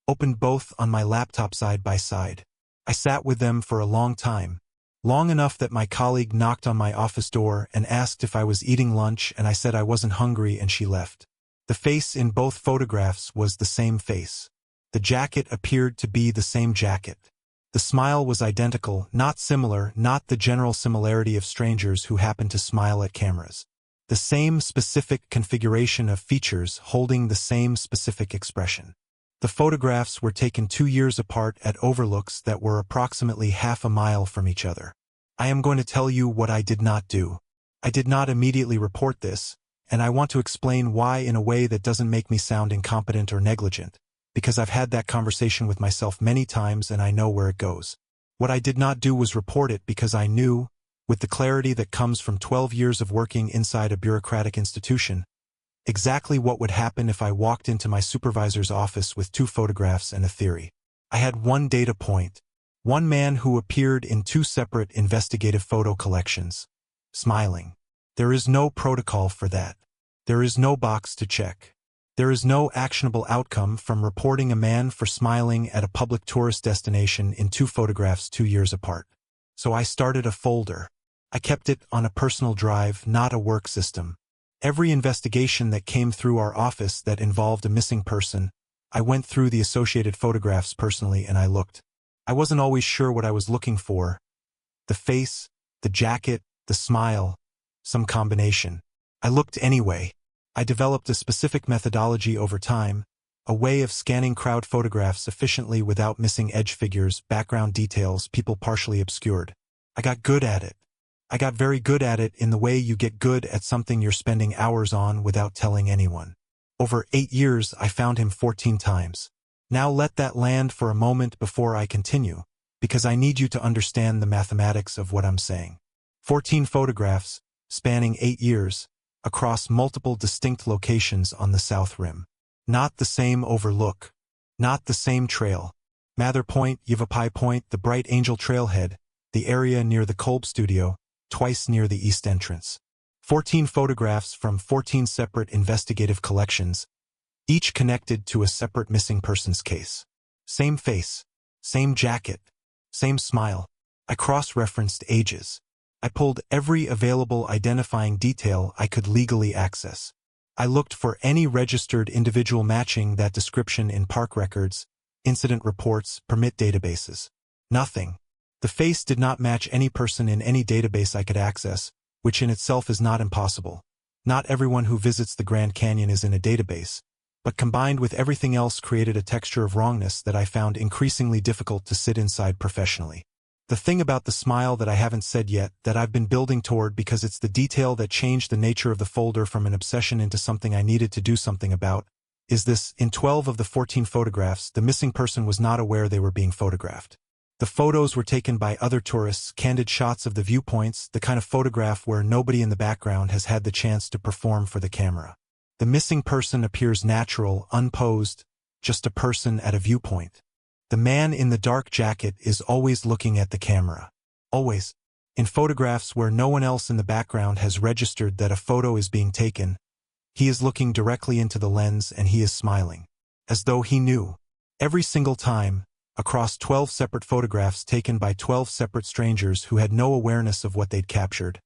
Opened both on my laptop side by side. I sat with them for a long time, long enough that my colleague knocked on my office door and asked if I was eating lunch and I said I wasn't hungry and she left. The face in both photographs was the same face. The jacket appeared to be the same jacket. The smile was identical, not similar, not the general similarity of strangers who happen to smile at cameras. The same specific configuration of features holding the same specific expression. The photographs were taken 2 years apart at overlooks that were approximately half a mile from each other. I am going to tell you what I did not do. I did not immediately report this, and I want to explain why in a way that doesn't make me sound incompetent or negligent, because I've had that conversation with myself many times and I know where it goes. What I did not do was report it because I knew, with the clarity that comes from 12 years of working inside a bureaucratic institution, exactly what would happen if I walked into my supervisor's office with 2 photographs and a theory. I had one data point, one man who appeared in 2 separate investigative photo collections, smiling. There is no protocol for that. There is no box to check. There is no actionable outcome from reporting a man for smiling at a public tourist destination in 2 photographs 2 years apart. So I started a folder. I kept it on a personal drive, not a work system. Every investigation that came through our office that involved a missing person, I went through the associated photographs personally and I looked. I wasn't always sure what I was looking for. The face, the jacket, the smile, some combination. I looked anyway. I developed a specific methodology over time, a way of scanning crowd photographs efficiently without missing edge figures, background details, people partially obscured. I got good at it. I got very good at it in the way you get good at something you're spending hours on without telling anyone. Over 8 years, I found him 14 times. Now let that land for a moment before I continue, because I need you to understand the mathematics of what I'm saying. 14 photographs, spanning 8 years, across multiple distinct locations on the South Rim. Not the same overlook. Not the same trail. Mather Point, Yavapai Point, the Bright Angel Trailhead, the area near the Kolb Studio, twice near the East Entrance. 14 photographs from 14 separate investigative collections, each connected to a separate missing persons case. Same face, same jacket, same smile. I cross-referenced ages. I pulled every available identifying detail I could legally access. I looked for any registered individual matching that description in park records, incident reports, permit databases. Nothing. The face did not match any person in any database I could access, which in itself is not impossible. Not everyone who visits the Grand Canyon is in a database, but combined with everything else created a texture of wrongness that I found increasingly difficult to sit inside professionally. The thing about the smile that I haven't said yet, that I've been building toward because it's the detail that changed the nature of the folder from an obsession into something I needed to do something about, is this: in 12 of the 14 photographs, the missing person was not aware they were being photographed. The photos were taken by other tourists, candid shots of the viewpoints, the kind of photograph where nobody in the background has had the chance to perform for the camera. The missing person appears natural, unposed, just a person at a viewpoint. The man in the dark jacket is always looking at the camera. Always. In photographs where no one else in the background has registered that a photo is being taken, he is looking directly into the lens and he is smiling. As though he knew. Every single time, across 12 separate photographs taken by 12 separate strangers who had no awareness of what they'd captured,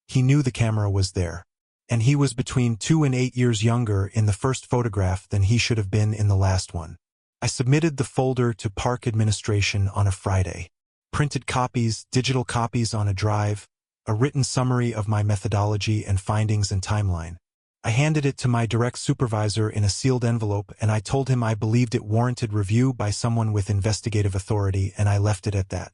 he knew the camera was there. And he was between 2 and 8 years younger in the first photograph than he should have been in the last one. I submitted the folder to park administration on a Friday. Printed copies, digital copies on a drive, a written summary of my methodology and findings and timeline. I handed it to my direct supervisor in a sealed envelope and I told him I believed it warranted review by someone with investigative authority, and I left it at that.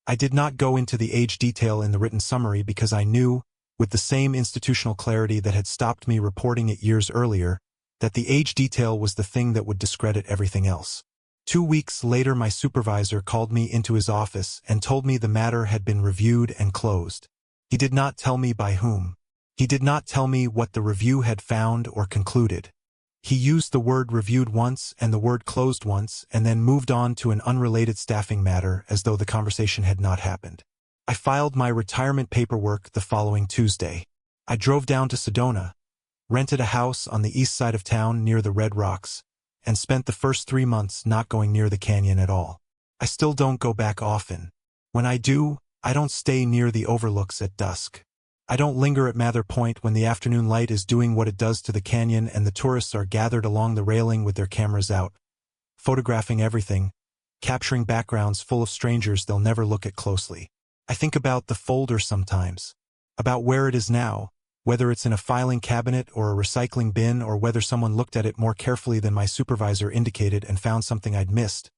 I did not go into the age detail in the written summary because I knew, with the same institutional clarity that had stopped me reporting it years earlier, that the age detail was the thing that would discredit everything else. 2 weeks later, my supervisor called me into his office and told me the matter had been reviewed and closed. He did not tell me by whom. He did not tell me what the review had found or concluded. He used the word reviewed once and the word closed once and then moved on to an unrelated staffing matter as though the conversation had not happened. I filed my retirement paperwork the following Tuesday. I drove down to Sedona, rented a house on the east side of town near the Red Rocks, and spent the first 3 months not going near the canyon at all. I still don't go back often. When I do, I don't stay near the overlooks at dusk. I don't linger at Mather Point when the afternoon light is doing what it does to the canyon and the tourists are gathered along the railing with their cameras out, photographing everything, capturing backgrounds full of strangers they'll never look at closely. I think about the folder sometimes, about where it is now, whether it's in a filing cabinet or a recycling bin, or whether someone looked at it more carefully than my supervisor indicated and found something I'd missed.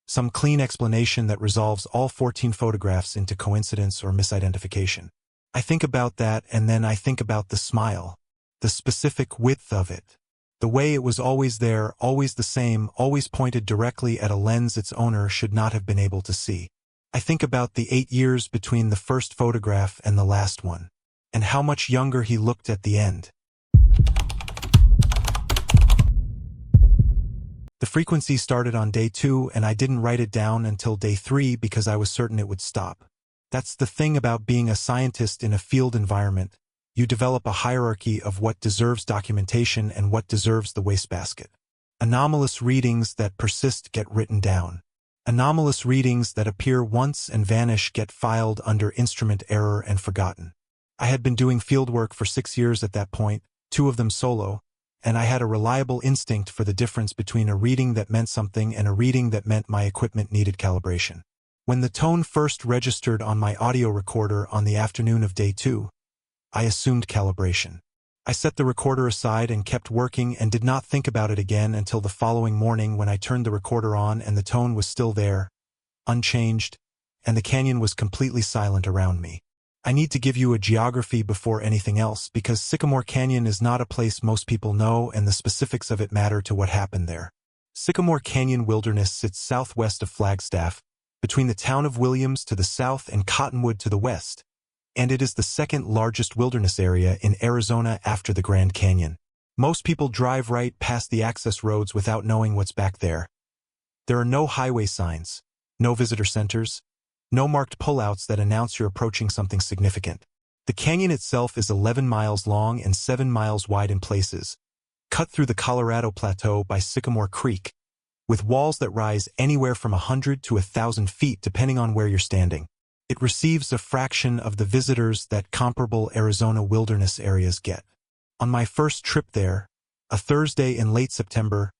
Some clean explanation that resolves all 14 photographs into coincidence or misidentification. I think about that, and then I think about the smile, the specific width of it. The way it was always there, always the same, always pointed directly at a lens its owner should not have been able to see. I think about the 8 years between the first photograph and the last one, and how much younger he looked at the end. The frequency started on day 2, and I didn't write it down until day 3 because I was certain it would stop. That's the thing about being a scientist in a field environment. You develop a hierarchy of what deserves documentation and what deserves the wastebasket. Anomalous readings that persist get written down. Anomalous readings that appear once and vanish get filed under instrument error and forgotten. I had been doing fieldwork for 6 years at that point, 2 of them solo, and I had a reliable instinct for the difference between a reading that meant something and a reading that meant my equipment needed calibration. When the tone first registered on my audio recorder on the afternoon of day 2, I assumed calibration. I set the recorder aside and kept working and did not think about it again until the following morning when I turned the recorder on and the tone was still there, unchanged, and the canyon was completely silent around me. I need to give you a geography before anything else because Sycamore Canyon is not a place most people know and the specifics of it matter to what happened there. Sycamore Canyon Wilderness sits southwest of Flagstaff, between the town of Williams to the south and Cottonwood to the west, and it is the second largest wilderness area in Arizona after the Grand Canyon. Most people drive right past the access roads without knowing what's back there. There are no highway signs, no visitor centers, no marked pullouts that announce you're approaching something significant. The canyon itself is 11 miles long and 7 miles wide in places, cut through the Colorado Plateau by Sycamore Creek, with walls that rise anywhere from 100 to 1,000 feet depending on where you're standing. It receives a fraction of the visitors that comparable Arizona wilderness areas get. On my first trip there, a Thursday in late September,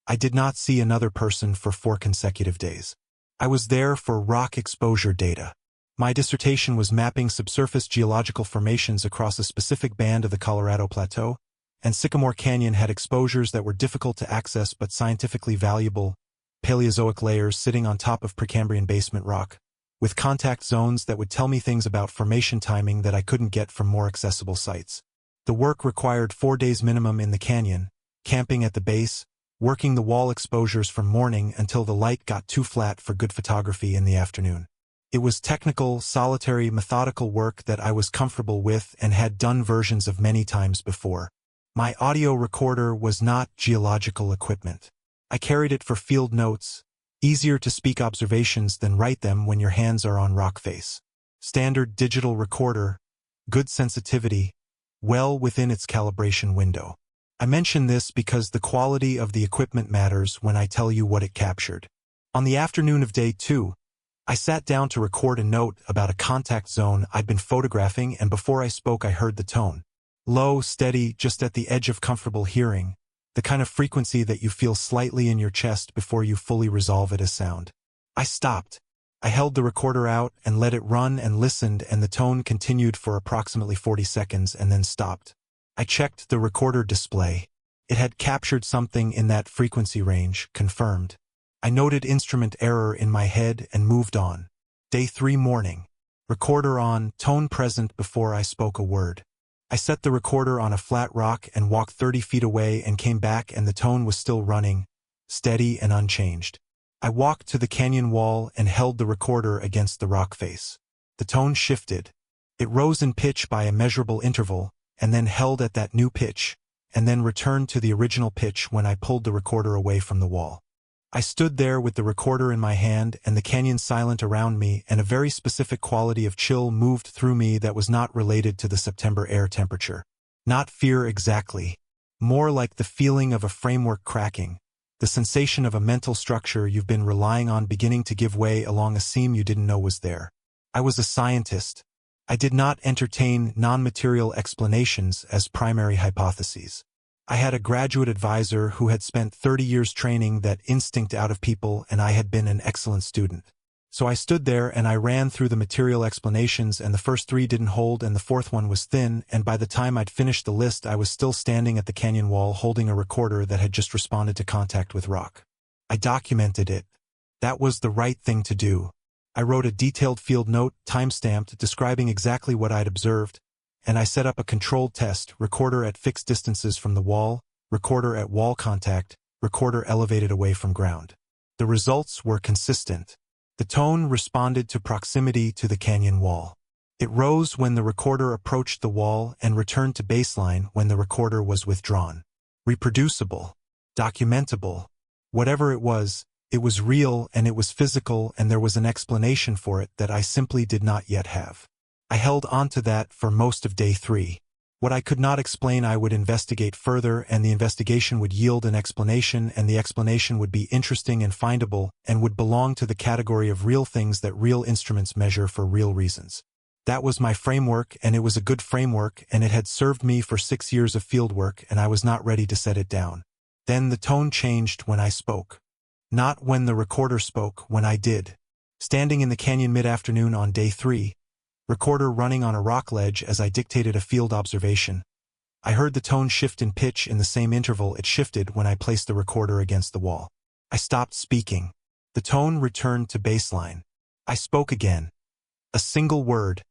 I did not see another person for 4 consecutive days. I was there for rock exposure data. My dissertation was mapping subsurface geological formations across a specific band of the Colorado Plateau, and Sycamore Canyon had exposures that were difficult to access but scientifically valuable, Paleozoic layers sitting on top of Precambrian basement rock, with contact zones that would tell me things about formation timing that I couldn't get from more accessible sites. The work required 4 days minimum in the canyon, camping at the base, working the wall exposures from morning until the light got too flat for good photography in the afternoon. It was technical, solitary, methodical work that I was comfortable with and had done versions of many times before. My audio recorder was not geological equipment. I carried it for field notes, easier to speak observations than write them when your hands are on rock face. Standard digital recorder, good sensitivity, well within its calibration window. I mention this because the quality of the equipment matters when I tell you what it captured. On the afternoon of day 2, I sat down to record a note about a contact zone I'd been photographing, and before I spoke I heard the tone. Low, steady, just at the edge of comfortable hearing, the kind of frequency that you feel slightly in your chest before you fully resolve it as sound. I stopped. I held the recorder out and let it run and listened, and the tone continued for approximately 40 seconds and then stopped. I checked the recorder display. It had captured something in that frequency range, confirmed. I noted instrument error in my head and moved on. Day 3 morning. Recorder on, tone present before I spoke a word. I set the recorder on a flat rock and walked 30 feet away and came back, and the tone was still running, steady and unchanged. I walked to the canyon wall and held the recorder against the rock face. The tone shifted. It rose in pitch by a measurable interval, and then held at that new pitch, and then returned to the original pitch when I pulled the recorder away from the wall. I stood there with the recorder in my hand and the canyon silent around me, and a very specific quality of chill moved through me that was not related to the September air temperature. Not fear exactly. More like the feeling of a framework cracking, the sensation of a mental structure you've been relying on beginning to give way along a seam you didn't know was there. I was a scientist. I did not entertain non-material explanations as primary hypotheses. I had a graduate advisor who had spent 30 years training that instinct out of people, and I had been an excellent student. So I stood there and I ran through the material explanations, and the first 3 didn't hold and the 4th one was thin, and by the time I'd finished the list I was still standing at the canyon wall holding a recorder that had just responded to contact with rock. I documented it. That was the right thing to do. I wrote a detailed field note, time-stamped, describing exactly what I'd observed, and I set up a controlled test: recorder at fixed distances from the wall, recorder at wall contact, recorder elevated away from ground. The results were consistent. The tone responded to proximity to the canyon wall. It rose when the recorder approached the wall and returned to baseline when the recorder was withdrawn. Reproducible. Documentable. Whatever it was real and it was physical, and there was an explanation for it that I simply did not yet have. I held on to that for most of day 3. What I could not explain I would investigate further, and the investigation would yield an explanation, and the explanation would be interesting and findable, and would belong to the category of real things that real instruments measure for real reasons. That was my framework, and it was a good framework, and it had served me for 6 years of fieldwork, and I was not ready to set it down. Then the tone changed when I spoke. Not when the recorder spoke, when I did. Standing in the canyon mid-afternoon on day 3, recorder running on a rock ledge as I dictated a field observation, I heard the tone shift in pitch in the same interval it shifted when I placed the recorder against the wall. I stopped speaking. The tone returned to baseline. I spoke again. A single word,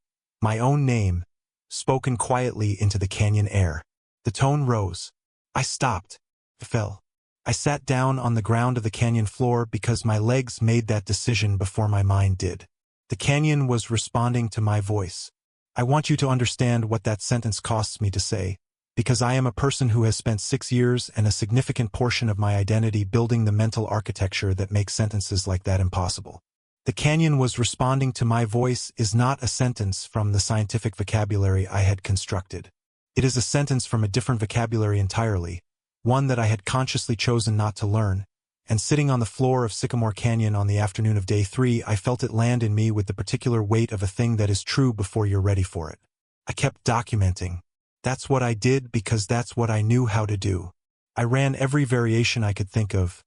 my own name, spoken quietly into the canyon air. The tone rose. I stopped. Fell. I sat down on the ground of the canyon floor because my legs made that decision before my mind did. The canyon was responding to my voice. I want you to understand what that sentence costs me to say, because I am a person who has spent 6 years and a significant portion of my identity building the mental architecture that makes sentences like that impossible. The canyon was responding to my voice is not a sentence from the scientific vocabulary I had constructed. It is a sentence from a different vocabulary entirely, one that I had consciously chosen not to learn, and sitting on the floor of Sycamore Canyon on the afternoon of day 3, I felt it land in me with the particular weight of a thing that is true before you're ready for it. I kept documenting. That's what I did because that's what I knew how to do. I ran every variation I could think of.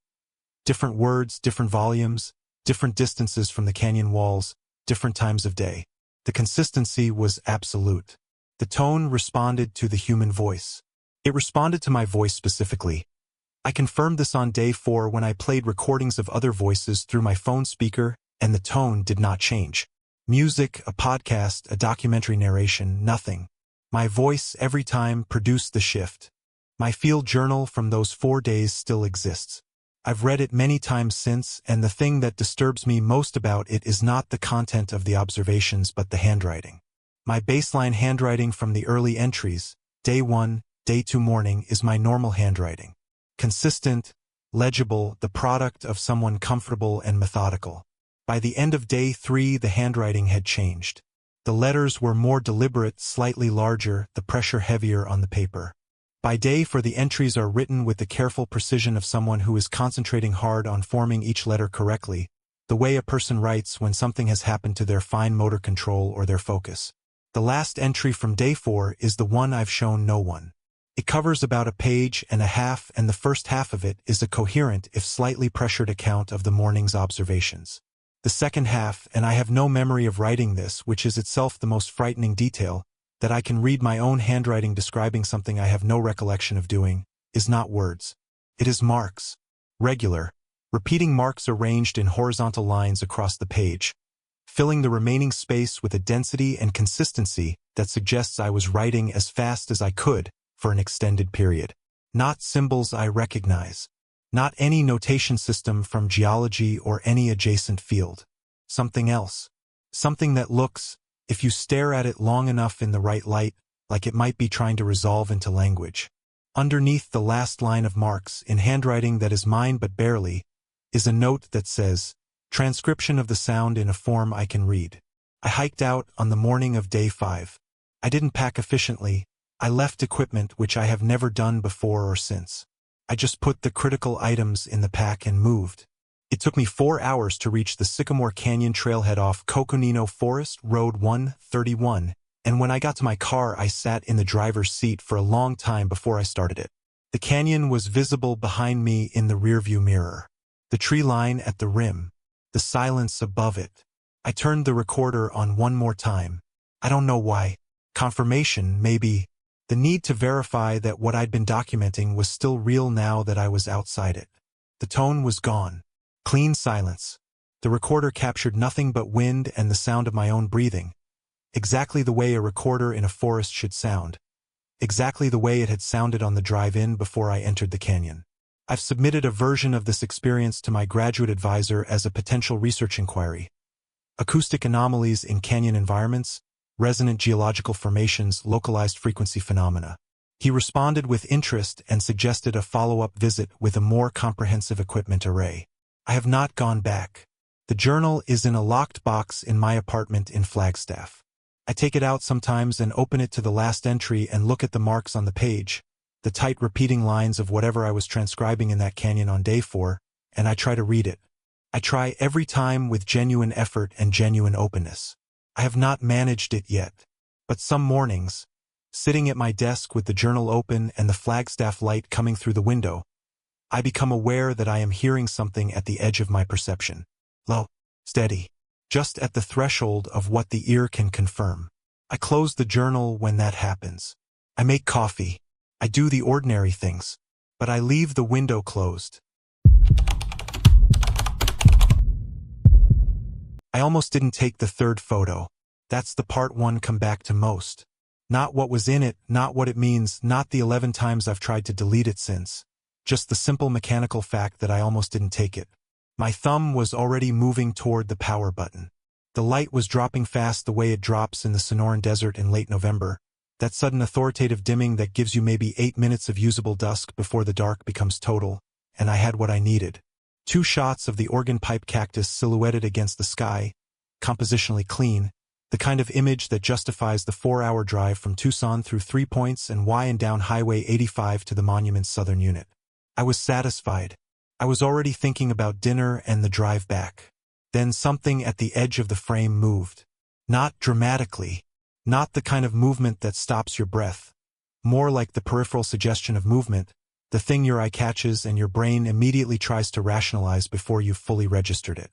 Different words, different volumes, different distances from the canyon walls, different times of day. The consistency was absolute. The tone responded to the human voice. It responded to my voice specifically. I confirmed this on day 4 when I played recordings of other voices through my phone speaker, and the tone did not change. Music, a podcast, a documentary narration, nothing. My voice every time produced the shift. My field journal from those 4 days still exists. I've read it many times since, and the thing that disturbs me most about it is not the content of the observations but the handwriting. My baseline handwriting from the early entries, day 1, day 2 morning, is my normal handwriting. Consistent, legible, the product of someone comfortable and methodical. By the end of day 3, the handwriting had changed. The letters were more deliberate, slightly larger, the pressure heavier on the paper. By day 4, the entries are written with the careful precision of someone who is concentrating hard on forming each letter correctly, the way a person writes when something has happened to their fine motor control or their focus. The last entry from day 4 is the one I've shown no one. It covers about a page and a half, and the first half of it is a coherent, if slightly pressured account of the morning's observations. The second half, and I have no memory of writing this, which is itself the most frightening detail, that I can read my own handwriting describing something I have no recollection of doing, is not words. It is marks. Regular, repeating marks arranged in horizontal lines across the page, filling the remaining space with a density and consistency that suggests I was writing as fast as I could for an extended period. Not symbols I recognize. Not any notation system from geology or any adjacent field. Something else. Something that looks, if you stare at it long enough in the right light, like it might be trying to resolve into language. Underneath the last line of marks, in handwriting that is mine but barely, is a note that says, transcription of the sound in a form I can read. I hiked out on the morning of day 5. I didn't pack efficiently. I left equipment which I have never done before or since. I just put the critical items in the pack and moved. It took me 4 hours to reach the Sycamore Canyon trailhead off Coconino Forest Road 131, and when I got to my car I sat in the driver's seat for a long time before I started it. The canyon was visible behind me in the rearview mirror. The tree line at the rim. The silence above it. I turned the recorder on one more time. I don't know why. Confirmation, maybe. The need to verify that what I'd been documenting was still real now that I was outside it. The tone was gone. Clean silence. The recorder captured nothing but wind and the sound of my own breathing. Exactly the way a recorder in a forest should sound. Exactly the way it had sounded on the drive-in before I entered the canyon. I've submitted a version of this experience to my graduate advisor as a potential research inquiry. Acoustic anomalies in canyon environments, resonant geological formations, localized frequency phenomena. He responded with interest and suggested a follow-up visit with a more comprehensive equipment array. I have not gone back. The journal is in a locked box in my apartment in Flagstaff. I take it out sometimes and open it to the last entry and look at the marks on the page, the tight repeating lines of whatever I was transcribing in that canyon on day 4, and I try to read it. I try every time with genuine effort and genuine openness. I have not managed it yet, but some mornings, sitting at my desk with the journal open and the Flagstaff light coming through the window, I become aware that I am hearing something at the edge of my perception. Low, steady, just at the threshold of what the ear can confirm. I close the journal when that happens. I make coffee. I do the ordinary things, but I leave the window closed. I almost didn't take the third photo. That's the part one come back to most. Not what was in it, not what it means, not the 11 times I've tried to delete it since. Just the simple mechanical fact that I almost didn't take it. My thumb was already moving toward the power button. The light was dropping fast the way it drops in the Sonoran Desert in late November, that sudden authoritative dimming that gives you maybe 8 minutes of usable dusk before the dark becomes total, and I had what I needed. 2 shots of the organ pipe cactus silhouetted against the sky, compositionally clean, the kind of image that justifies the 4-hour drive from Tucson through 3 Points and Y and down Highway 85 to the monument's southern unit. I was satisfied. I was already thinking about dinner and the drive back. Then something at the edge of the frame moved. Not dramatically. Not the kind of movement that stops your breath. More like the peripheral suggestion of movement, the thing your eye catches and your brain immediately tries to rationalize before you've fully registered it.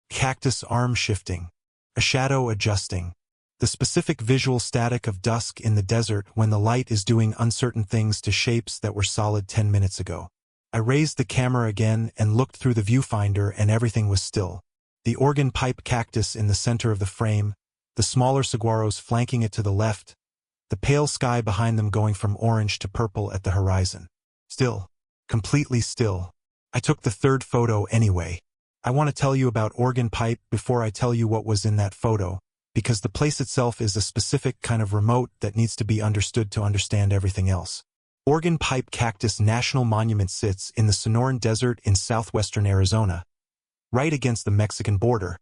Cactus arm shifting. A shadow adjusting. The specific visual static of dusk in the desert when the light is doing uncertain things to shapes that were solid 10 minutes ago. I raised the camera again and looked through the viewfinder and everything was still. The organ pipe cactus in the center of the frame, the smaller saguaros flanking it to the left, the pale sky behind them going from orange to purple at the horizon. Still. Completely still. I took the third photo anyway. I want to tell you about organ pipe before I tell you what was in that photo, because the place itself is a specific kind of remote that needs to be understood to understand everything else. Organ Pipe Cactus National Monument sits in the Sonoran Desert in southwestern Arizona, right against the Mexican border,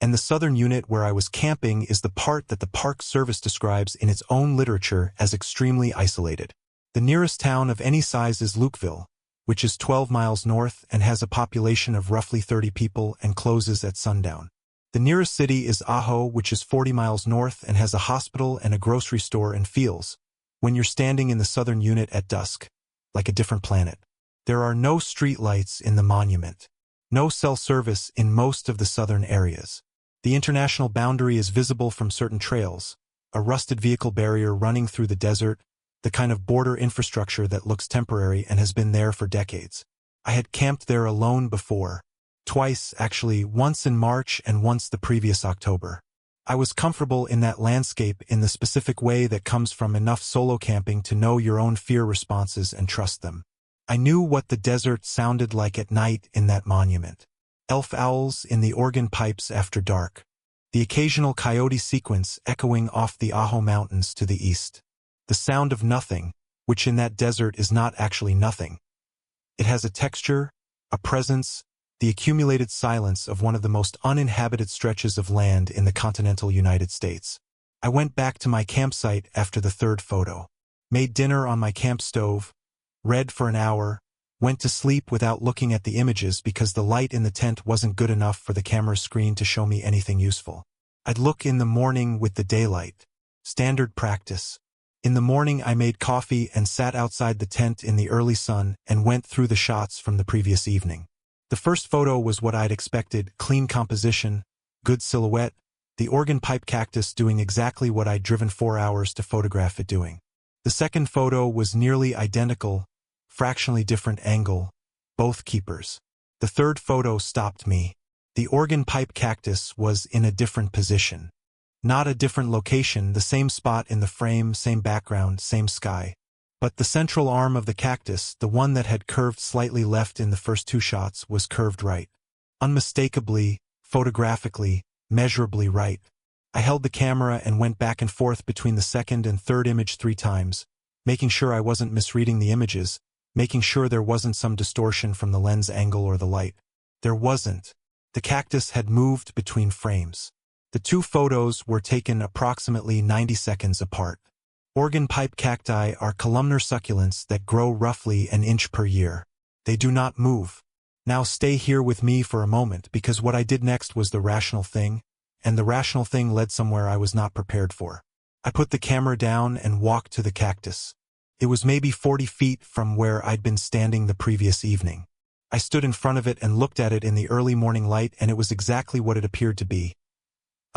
and the southern unit where I was camping is the part that the Park Service describes in its own literature as extremely isolated. The nearest town of any size is Lukeville, which is 12 miles north and has a population of roughly 30 people and closes at sundown. The nearest city is Ajo, which is 40 miles north and has a hospital and a grocery store and fields. When you're standing in the southern unit at dusk, like a different planet. There are no streetlights in the monument. No cell service in most of the southern areas. The international boundary is visible from certain trails, a rusted vehicle barrier running through the desert, the kind of border infrastructure that looks temporary and has been there for decades. I had camped there alone before. Twice, actually, once in March and once the previous October. I was comfortable in that landscape in the specific way that comes from enough solo camping to know your own fear responses and trust them. I knew what the desert sounded like at night in that monument. Elf owls in the organ pipes after dark. The occasional coyote sequence echoing off the Ajo Mountains to the east. The sound of nothing, which in that desert is not actually nothing. It has a texture, a presence, the accumulated silence of one of the most uninhabited stretches of land in the continental United States. I went back to my campsite after the third photo, made dinner on my camp stove, read for an hour, went to sleep without looking at the images because the light in the tent wasn't good enough for the camera screen to show me anything useful. I'd look in the morning with the daylight. Standard practice. In the morning I made coffee and sat outside the tent in the early sun and went through the shots from the previous evening. The first photo was what I'd expected, clean composition, good silhouette, the organ pipe cactus doing exactly what I'd driven 4 hours to photograph it doing. The second photo was nearly identical, fractionally different angle, both keepers. The third photo stopped me. The organ pipe cactus was in a different position. Not a different location, the same spot in the frame, same background, same sky. But the central arm of the cactus, the one that had curved slightly left in the first 2 shots, was curved right. Unmistakably, photographically, measurably right. I held the camera and went back and forth between the second and third image 3 times, making sure I wasn't misreading the images, making sure there wasn't some distortion from the lens angle or the light. There wasn't. The cactus had moved between frames. The two photos were taken approximately 90 seconds apart. Organ pipe cacti are columnar succulents that grow roughly an inch per year. They do not move. Now stay here with me for a moment because what I did next was the rational thing, and the rational thing led somewhere I was not prepared for. I put the camera down and walked to the cactus. It was maybe 40 feet from where I'd been standing the previous evening. I stood in front of it and looked at it in the early morning light, and it was exactly what it appeared to be.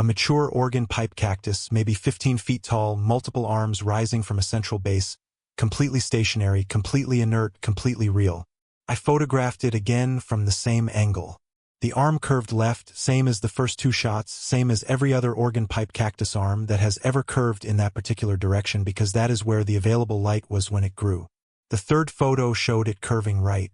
A mature organ pipe cactus, maybe 15 feet tall, multiple arms rising from a central base, completely stationary, completely inert, completely real. I photographed it again from the same angle. The arm curved left, same as the first two shots, same as every other organ pipe cactus arm that has ever curved in that particular direction because that is where the available light was when it grew. The third photo showed it curving right.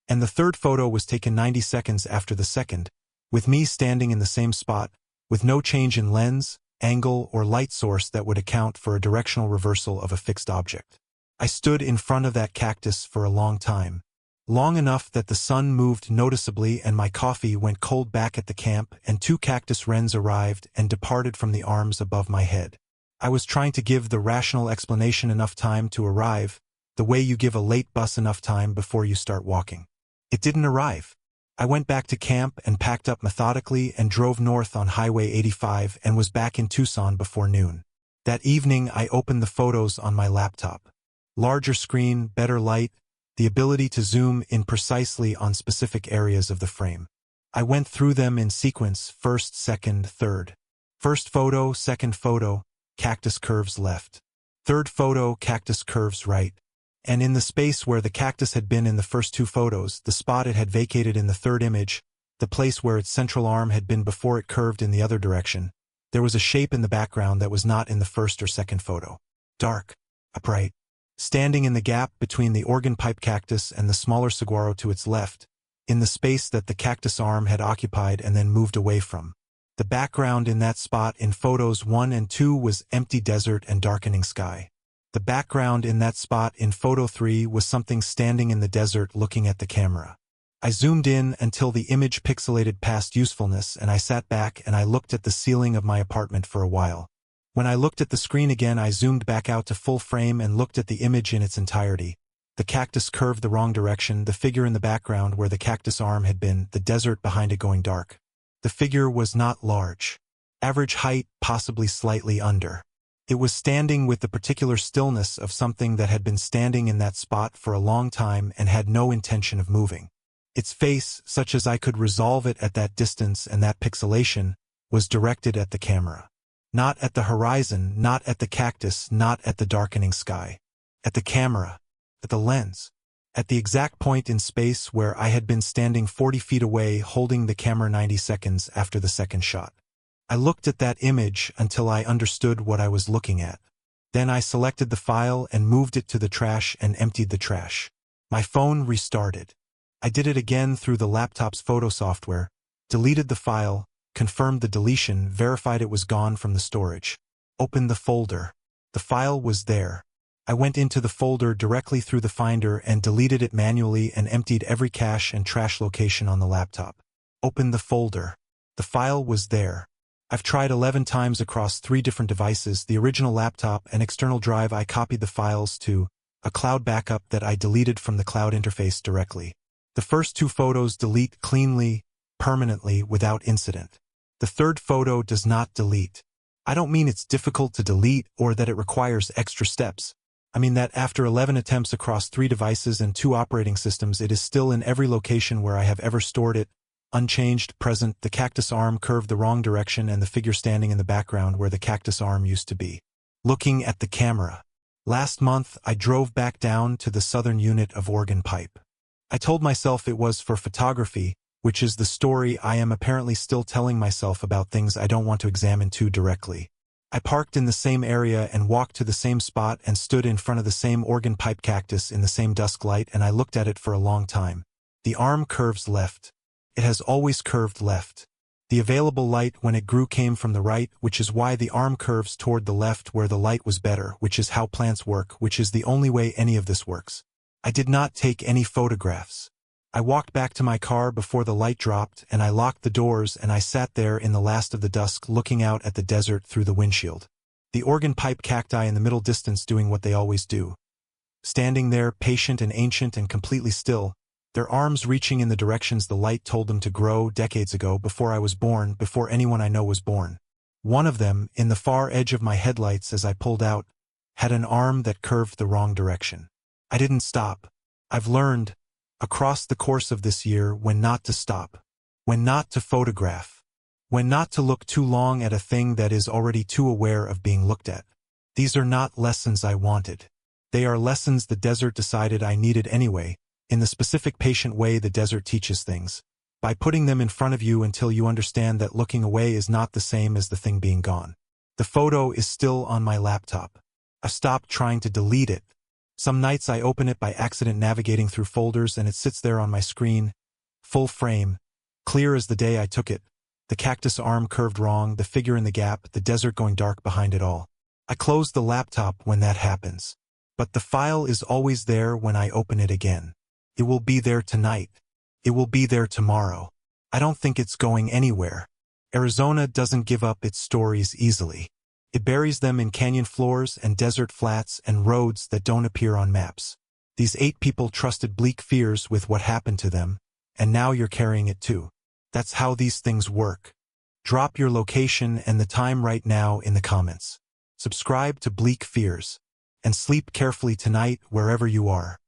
And the third photo was taken 90 seconds after the second, with me standing in the same spot, with no change in lens, angle, or light source that would account for a directional reversal of a fixed object. I stood in front of that cactus for a long time. Long enough that the sun moved noticeably and my coffee went cold back at the camp, and two cactus wrens arrived and departed from the arms above my head. I was trying to give the rational explanation enough time to arrive, the way you give a late bus enough time before you start walking. It didn't arrive. I went back to camp and packed up methodically and drove north on Highway 85 and was back in Tucson before noon. That evening I opened the photos on my laptop. Larger screen, better light, the ability to zoom in precisely on specific areas of the frame. I went through them in sequence, first, second, third. First photo, second photo, cactus curves left. Third photo, cactus curves right. And in the space where the cactus had been in the first two photos, the spot it had vacated in the third image, the place where its central arm had been before it curved in the other direction, there was a shape in the background that was not in the first or second photo. Dark, upright. Standing in the gap between the organ pipe cactus and the smaller saguaro to its left, in the space that the cactus arm had occupied and then moved away from. The background in that spot in photos 1 and 2 was empty desert and darkening sky. The background in that spot in photo 3 was something standing in the desert looking at the camera. I zoomed in until the image pixelated past usefulness, and I sat back and I looked at the ceiling of my apartment for a while. When I looked at the screen again, I zoomed back out to full frame and looked at the image in its entirety. The cactus curved the wrong direction, the figure in the background where the cactus arm had been, the desert behind it going dark. The figure was not large. Average height, possibly slightly under. It was standing with the particular stillness of something that had been standing in that spot for a long time and had no intention of moving. Its face, such as I could resolve it at that distance and that pixelation, was directed at the camera. Not at the horizon, not at the cactus, not at the darkening sky. At the camera. At the lens. At the exact point in space where I had been standing 40 feet away holding the camera 90 seconds after the second shot. I looked at that image until I understood what I was looking at. Then I selected the file and moved it to the trash and emptied the trash. My phone restarted. I did it again through the laptop's photo software, deleted the file, confirmed the deletion, verified it was gone from the storage. Opened the folder. The file was there. I went into the folder directly through the Finder and deleted it manually and emptied every cache and trash location on the laptop. Opened the folder. The file was there. I've tried 11 times across 3 different devices, the original laptop and external drive. I copied the files to a cloud backup that I deleted from the cloud interface directly. The first 2 photos delete cleanly, permanently, without incident. The third photo does not delete. I don't mean it's difficult to delete or that it requires extra steps. I mean that after 11 attempts across 3 devices and 2 operating systems, it is still in every location where I have ever stored it. Unchanged, present, the cactus arm curved the wrong direction and the figure standing in the background where the cactus arm used to be. Looking at the camera. Last month, I drove back down to the southern unit of organ pipe. I told myself it was for photography, which is the story I am apparently still telling myself about things I don't want to examine too directly. I parked in the same area and walked to the same spot and stood in front of the same organ pipe cactus in the same dusk light, and I looked at it for a long time. The arm curves left. It has always curved left. The available light when it grew came from the right, which is why the arm curves toward the left where the light was better, which is how plants work, which is the only way any of this works. I did not take any photographs. I walked back to my car before the light dropped, and I locked the doors, and I sat there in the last of the dusk looking out at the desert through the windshield. The organ pipe cacti in the middle distance doing what they always do. Standing there, patient and ancient and completely still, their arms reaching in the directions the light told them to grow decades ago, before I was born, before anyone I know was born. One of them, in the far edge of my headlights as I pulled out, had an arm that curved the wrong direction. I didn't stop. I've learned, across the course of this year, when not to stop, when not to photograph, when not to look too long at a thing that is already too aware of being looked at. These are not lessons I wanted. They are lessons the desert decided I needed anyway, in the specific patient way the desert teaches things, by putting them in front of you until you understand that looking away is not the same as the thing being gone. The photo is still on my laptop. I've stopped trying to delete it. Some nights I open it by accident navigating through folders and it sits there on my screen, full frame, clear as the day I took it, the cactus arm curved wrong, the figure in the gap, the desert going dark behind it all. I close the laptop when that happens. But the file is always there when I open it again. It will be there tonight. It will be there tomorrow. I don't think it's going anywhere. Arizona doesn't give up its stories easily. It buries them in canyon floors and desert flats and roads that don't appear on maps. These 8 people trusted Bleak Fears with what happened to them, and now you're carrying it too. That's how these things work. Drop your location and the time right now in the comments. Subscribe to Bleak Fears, and sleep carefully tonight wherever you are.